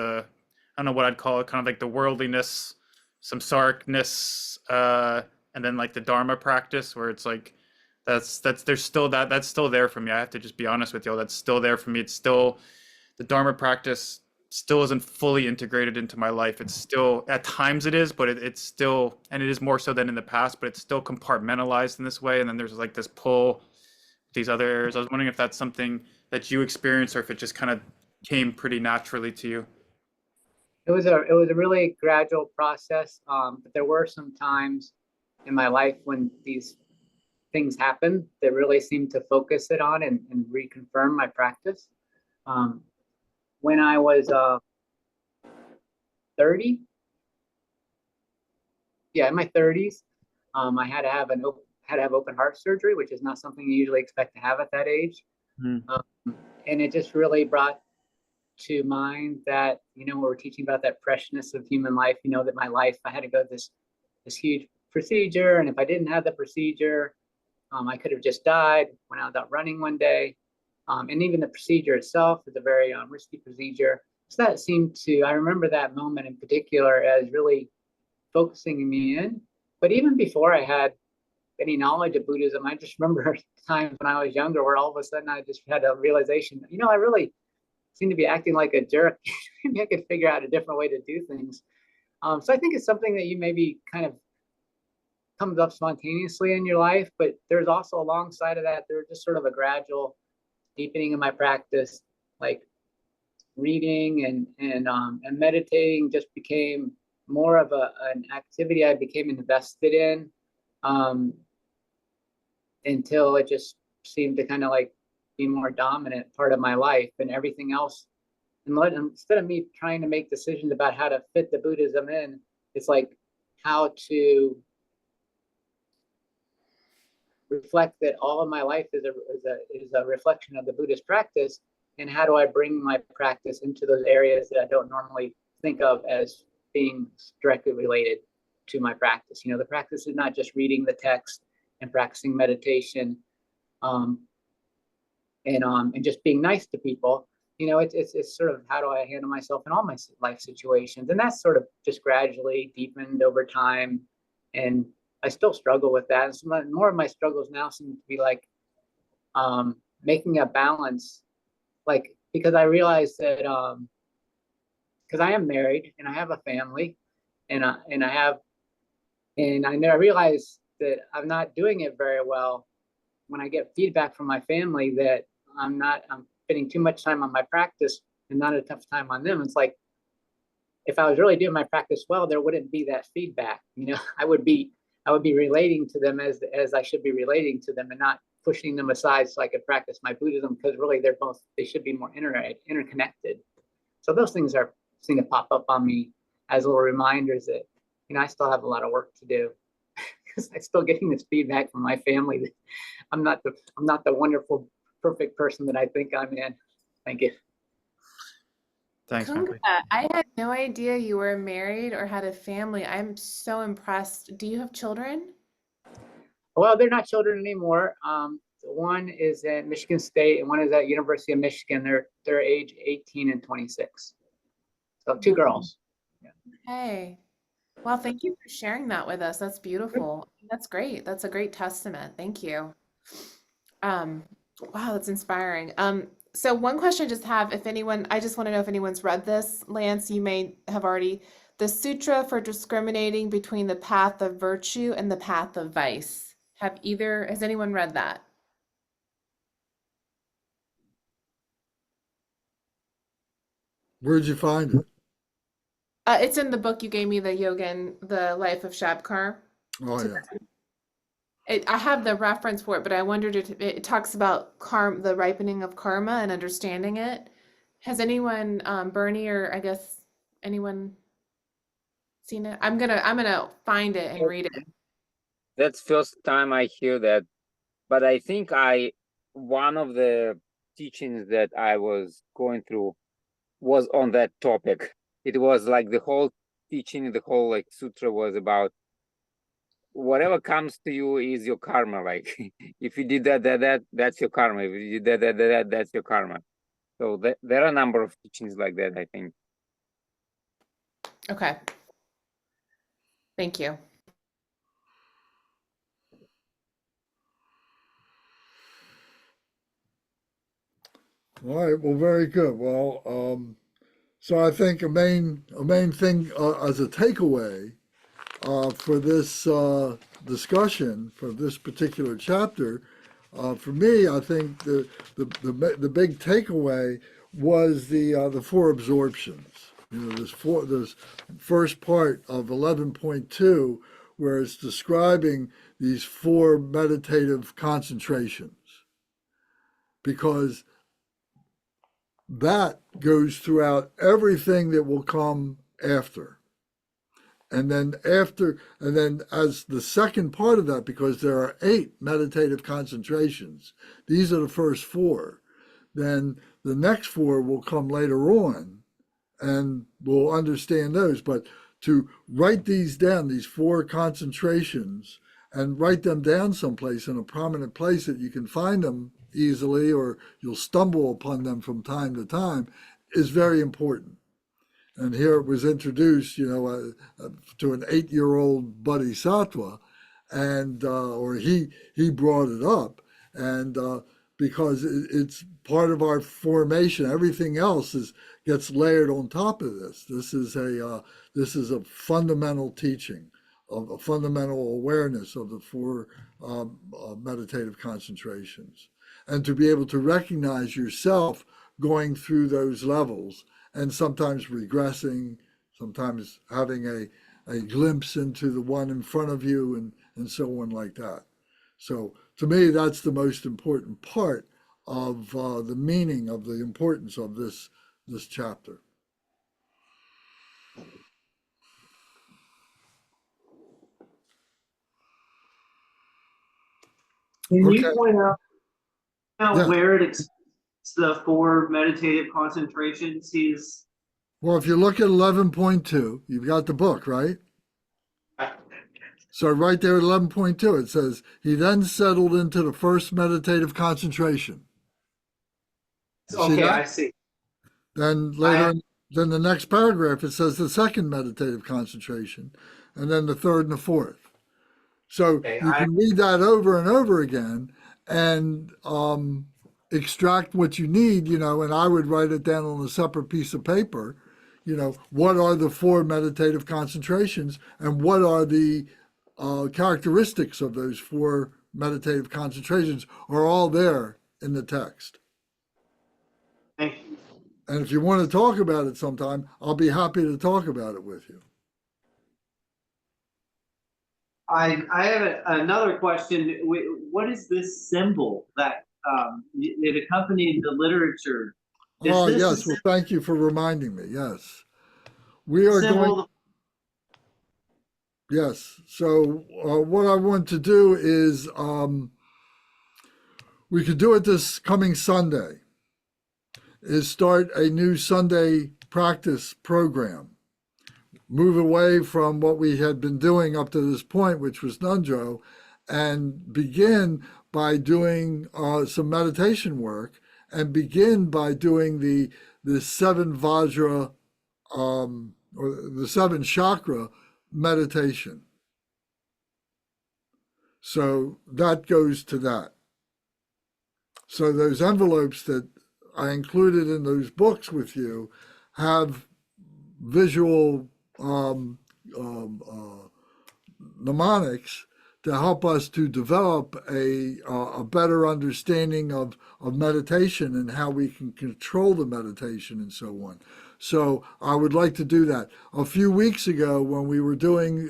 I don't know what I'd call it, kind of like the worldliness, samsaricness, and then like the Dharma practice, where it's like there's still that's still there for me. I have to just be honest with you. That's still there for me. It's still the Dharma practice still isn't fully integrated into my life. It's still, at times it is, but it's still, and it is more so than in the past, but it's still compartmentalized in this way. And then there's like this pull, these other areas. I was wondering if that's something that you experienced or if it just kind of came pretty naturally to you. It was a really gradual process, but there were some times in my life when these things happened that really seemed to focus it on and reconfirm my practice. When I was 30, yeah, in my 30s, I had to have open heart surgery, which is not something you usually expect to have at that age. And it just really brought to mind that, you know, we're teaching about that preciousness of human life, you know, that my life, I had to go this huge procedure, and if I didn't have the procedure, I could have just died when I was out running one day. And even the procedure itself is a very risky procedure. So that seemed to, I remember that moment in particular as really focusing me in. But even before I had any knowledge of Buddhism, I just remember times when I was younger where all of a sudden I just had a realization, you know, I really seem to be acting like a jerk. Maybe I could figure out a different way to do things. So I think it's something that you maybe kind of comes up spontaneously in your life, but there's also alongside of that, there's just sort of a gradual deepening of my practice, like reading and meditating just became more of an activity I became invested in, until it just seemed to kind of like be more dominant part of my life, and everything else. And instead of me trying to make decisions about how to fit the Buddhism in, it's like how to reflect that all of my life is a reflection of the Buddhist practice, and how do I bring my practice into those areas that I don't normally think of as being directly related to my practice. You know, the practice is not just reading the text and practicing meditation, and just being nice to people. You know, it's sort of how do I handle myself in all my life situations, and that's sort of just gradually deepened over time. And I still struggle with that. And some more of my struggles now seem to be like making a balance, like because I realize that because I am married and I have a family, and I realize that I'm not doing it very well when I get feedback from my family that I'm spending too much time on my practice and not enough time on them. It's like, if I was really doing my practice well, there wouldn't be that feedback. You know, I would be relating to them as I should be relating to them, and not pushing them aside so I could practice my Buddhism, because really they should be more interconnected. So those things seem to pop up on me as little reminders that, you know, I still have a lot of work to do, because I'm still getting this feedback from my family that I'm not the wonderful, perfect person that I think I'm in. Thank you. Thanks, Kunga, Michael. I had no idea you were married or had a family. I'm so impressed. Do you have children? Well, they're not children anymore. One is at Michigan State and one is at University of Michigan. They're age 18 and 26. So 2 girls. Hey. Well, thank you for sharing that with us. That's beautiful. That's great. That's a great testament. Thank you. Wow, that's inspiring. So one question I just have, I just want to know if anyone's read this. Lance, you may have already. The Sutra for discriminating between the path of virtue and the path of vice. Has anyone read that? Where'd you find it? It's in the book you gave me, the Life of Shabkar. Oh, yeah. I have the reference for it, but I wondered if it talks about the ripening of karma and understanding it. Has anyone, Bernie, or I guess anyone seen it? I'm gonna find it and read it. That's first time I hear that, but I think one of the teachings that I was going through was on that topic. It was like the whole teaching, the whole like sutra was about whatever comes to you is your karma. Like if you did that's your karma. If you did that, that's your karma. So there are a number of teachings like that, I think. Okay. Thank you. All right. Well, very good. Well, so I think a main thing as a takeaway for this discussion for this particular chapter, for me, I think the big takeaway was the 4 absorptions. You know, this first part of 11.2, where it's describing these 4 meditative concentrations, because that goes throughout everything that will come after. And then as the second part of that, because there are 8 meditative concentrations, these are the first 4, then the next 4 will come later on, and we'll understand those. But to write these down, these 4 concentrations, and write them down someplace in a prominent place that you can find them easily, or you'll stumble upon them from time to time, is very important. And here it was introduced, you know, to an 8-year-old Bodhisattva, and or he brought it up, and because it's part of our formation. Everything else gets layered on top of this. This is a fundamental teaching, of a fundamental awareness of the 4 meditative concentrations, and to be able to recognize yourself going through those levels, and sometimes regressing, sometimes having a glimpse into the one in front of you, and so on like that. So to me, that's the most important part of the meaning of the importance of this chapter. Can Okay. you point out Yeah. where it explains the 4 meditative concentrations he's Well, if you look at 11.2, you've got the book, right? So right there at 11.2, it says, he then settled into the first meditative concentration. You see Okay, that? I see. Then later, then the next paragraph, it says the second meditative concentration, and then the third and the fourth. So Okay, you can read that over and over again and extract what you need, you know, and I would write it down on a separate piece of paper, you know, what are the 4 meditative concentrations and what are the characteristics of those 4 meditative concentrations are all there in the text. thank you. And if you want to talk about it sometime, I'll be happy to talk about it with you. I have another question. What is this symbol that it accompanied the literature? Is Oh, this a yes. Well, thank you for reminding me. Yes. We are going, symbol? yes. So what I want to do is we could do it this coming Sunday, is start a new Sunday practice program. Move away from what we had been doing up to this point, which was Nundro, and begin by doing some meditation work, and begin by doing the 7 Vajra or the 7 chakra meditation. So that goes to that. So those envelopes that I included in those books with you have visual mnemonics to help us to develop a better understanding of meditation and how we can control the meditation and so on. So I would like to do that. A few weeks ago, when we were doing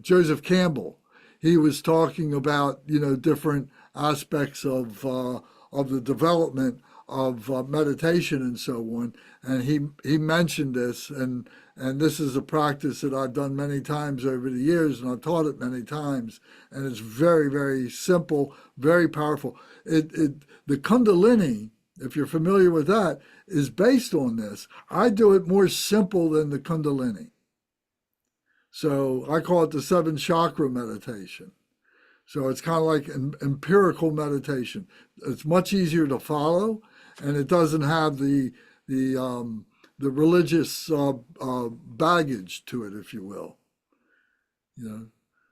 Joseph Campbell, he was talking about, you know, different aspects of the development of meditation and so on, and he mentioned this, and this is a practice that I've done many times over the years, and I've taught it many times, and it's very, very simple, very powerful. The Kundalini, if you're familiar with that, is based on this. I do it more simple than the Kundalini. So I call it the 7 chakra meditation. So it's kind of like an empirical meditation. It's much easier to follow, and it doesn't have the religious baggage to it, if you will. You know,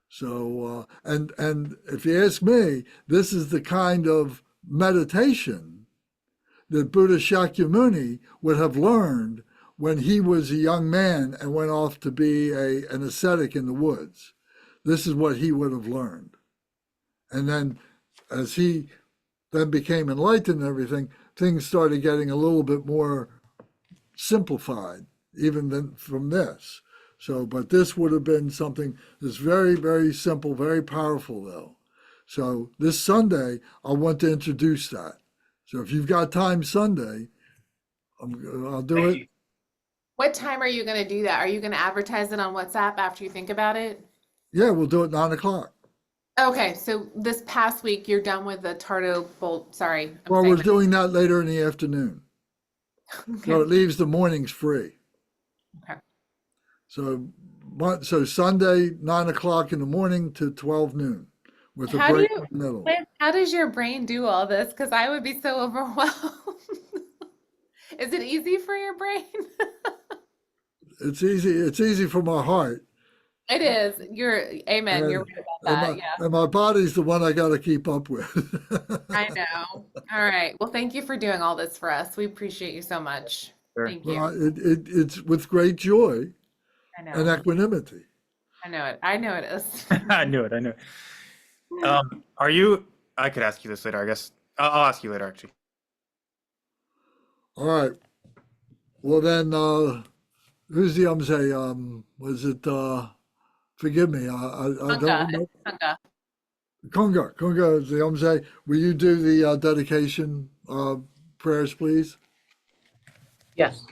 so and if you ask me, this is the kind of meditation that Buddha Shakyamuni would have learned when he was a young man and went off to be an ascetic in the woods. This is what he would have learned. And then as he then became enlightened and everything, things started getting a little bit more simplified, even than from this. So, but this would have been something that's very, very simple, very powerful though. So this Sunday, I want to introduce that. So if you've got time Sunday, I'll do Thank it. you. What time are you going to do that? Are you going to advertise it on WhatsApp after you think about it? Yeah, we'll do it 9 o'clock. Okay, so this past week you're done with the Tardo bolt. Sorry, I'm Well, saying we're doing that later in the afternoon. that. So it leaves the mornings free. Okay. So Sunday, 9 o'clock in the morning to 12 noon with a How do break you, in the middle. how does your brain do all this? Because I would be so overwhelmed. Is it easy for your brain? It's easy. It's easy for my heart. It is. Amen. You're And, right about that. Yeah, and my body's the one I got to keep up with. I know. All right. Well, thank you for doing all this for us. We appreciate you so much. Sure. Thank you. Well, it's with great joy I and know. equanimity. I know it. I know it is. I knew it. I knew it. Are you? I could ask you this later. I guess I'll ask you later. Actually. All right. Well then, who's the Umse? Was it? Forgive me. I don't know. Kunga. Kunga is the Umse. Will you do the dedication prayers, please? Yes.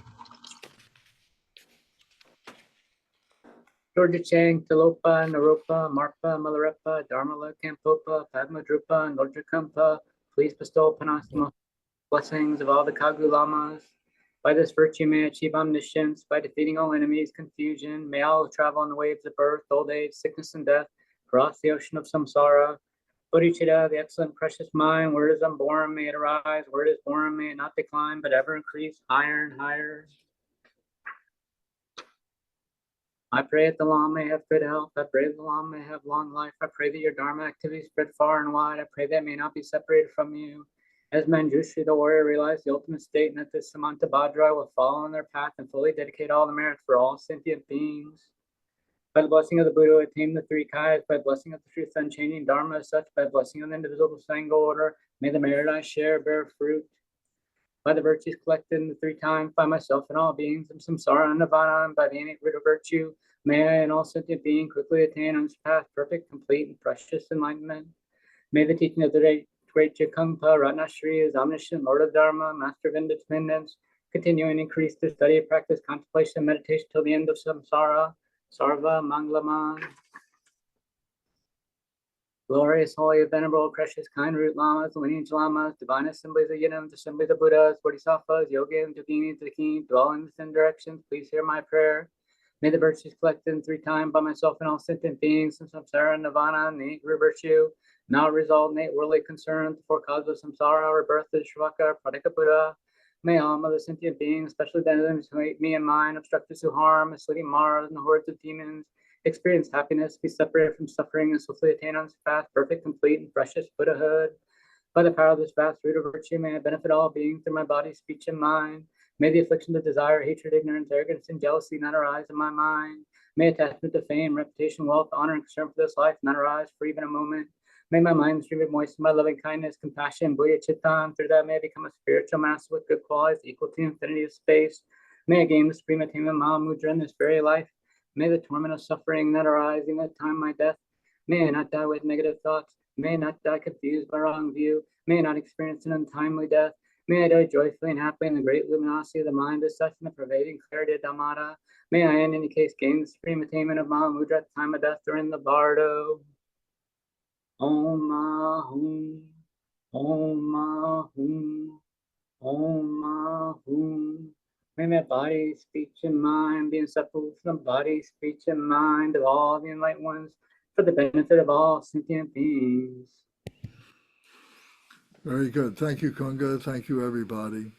Georgia Chang, Tilopa, Naropa, Marpa, Malarepa, Dharmala, Kampopa, Padmadrupa, Nodrakampa, please bestow upon us the most blessings of all the Kagyu Lamas, By this virtue may I achieve omniscience, by defeating all enemies, confusion. May all travel on the waves of birth, old age, sickness, and death, cross the ocean of samsara. Bodhicitta, the excellent precious mind, where it is unborn, may it arise, where it is born, may it not decline, but ever increase higher and higher. I pray that the Lam may have good health. I pray that the Lam may have long life. I pray that your Dharma activities spread far and wide. I pray that it may not be separated from you. As Manjushri, the warrior, realized the ultimate state, and that this Samantabhadra will follow on their path and fully dedicate all the merits for all sentient beings. By the blessing of the Buddha, attain the three kayas. By the blessing of the truth, unchanging Dharma as such. By the blessing of the indivisible single order, may the merit I share bear fruit. By the virtues collected in the three times, by myself and all beings of samsara and nirvana, and by the innate root of virtue, may I and all sentient beings quickly attain unsurpassed, perfect, complete, and precious enlightenment. May the teaching of the great Drikung Ratnashri is omniscient Lord of Dharma, master of independence, continue and increase through study, practice, contemplation, and meditation till the end of samsara. Sarva Manglaman. Glorious, holy, venerable, precious, kind root lamas, lineage lamas, divine assemblies of Yidams, assemblies of Buddhas, Bodhisattvas, Yogins, Yoginis, Dakinis, dwell in the 10 directions. Please hear my prayer. May the virtues collected in three times by myself and all sentient beings, and samsara, nirvana, and the virtue, now resolve innate worldly concerns, for cause of samsara, rebirth of Shravaka, Pradika Buddha. May all other sentient beings, especially the enemies who hate me and mine, obstructors who harm, misleading Mars, and the hordes of demons, experience happiness, be separated from suffering, and swiftly attain unsurpassed, perfect, complete, and precious Buddhahood. By the power of this vast root of virtue, may I benefit all beings through my body, speech, and mind. May the afflictions of desire, hatred, ignorance, arrogance, and jealousy not arise in my mind. May attachment to fame, reputation, wealth, honor, and concern for this life not arise for even a moment. May my mind stream be moistened by loving kindness, compassion, Buddha Chitta, through that may I become a spiritual master with good qualities equal to the infinity of space. May I gain the supreme attainment of Mahamudra in this very life. May the torment of suffering not arise in the time of my death. May I not die with negative thoughts. May I not die confused by wrong view. May I not experience an untimely death. May I die joyfully and happily in the great luminosity of the mind as such in the pervading clarity of Dhammata. May I in any case gain the supreme attainment of Mahamudra at the time of death or in the bardo. Om Ahum, Om Ahum, Om Ahum. May my body, speech, and mind be inseparable from the body, speech, and mind of all the enlightened ones for the benefit of all sentient beings. Very good. Thank you, Kunga. Thank you, everybody.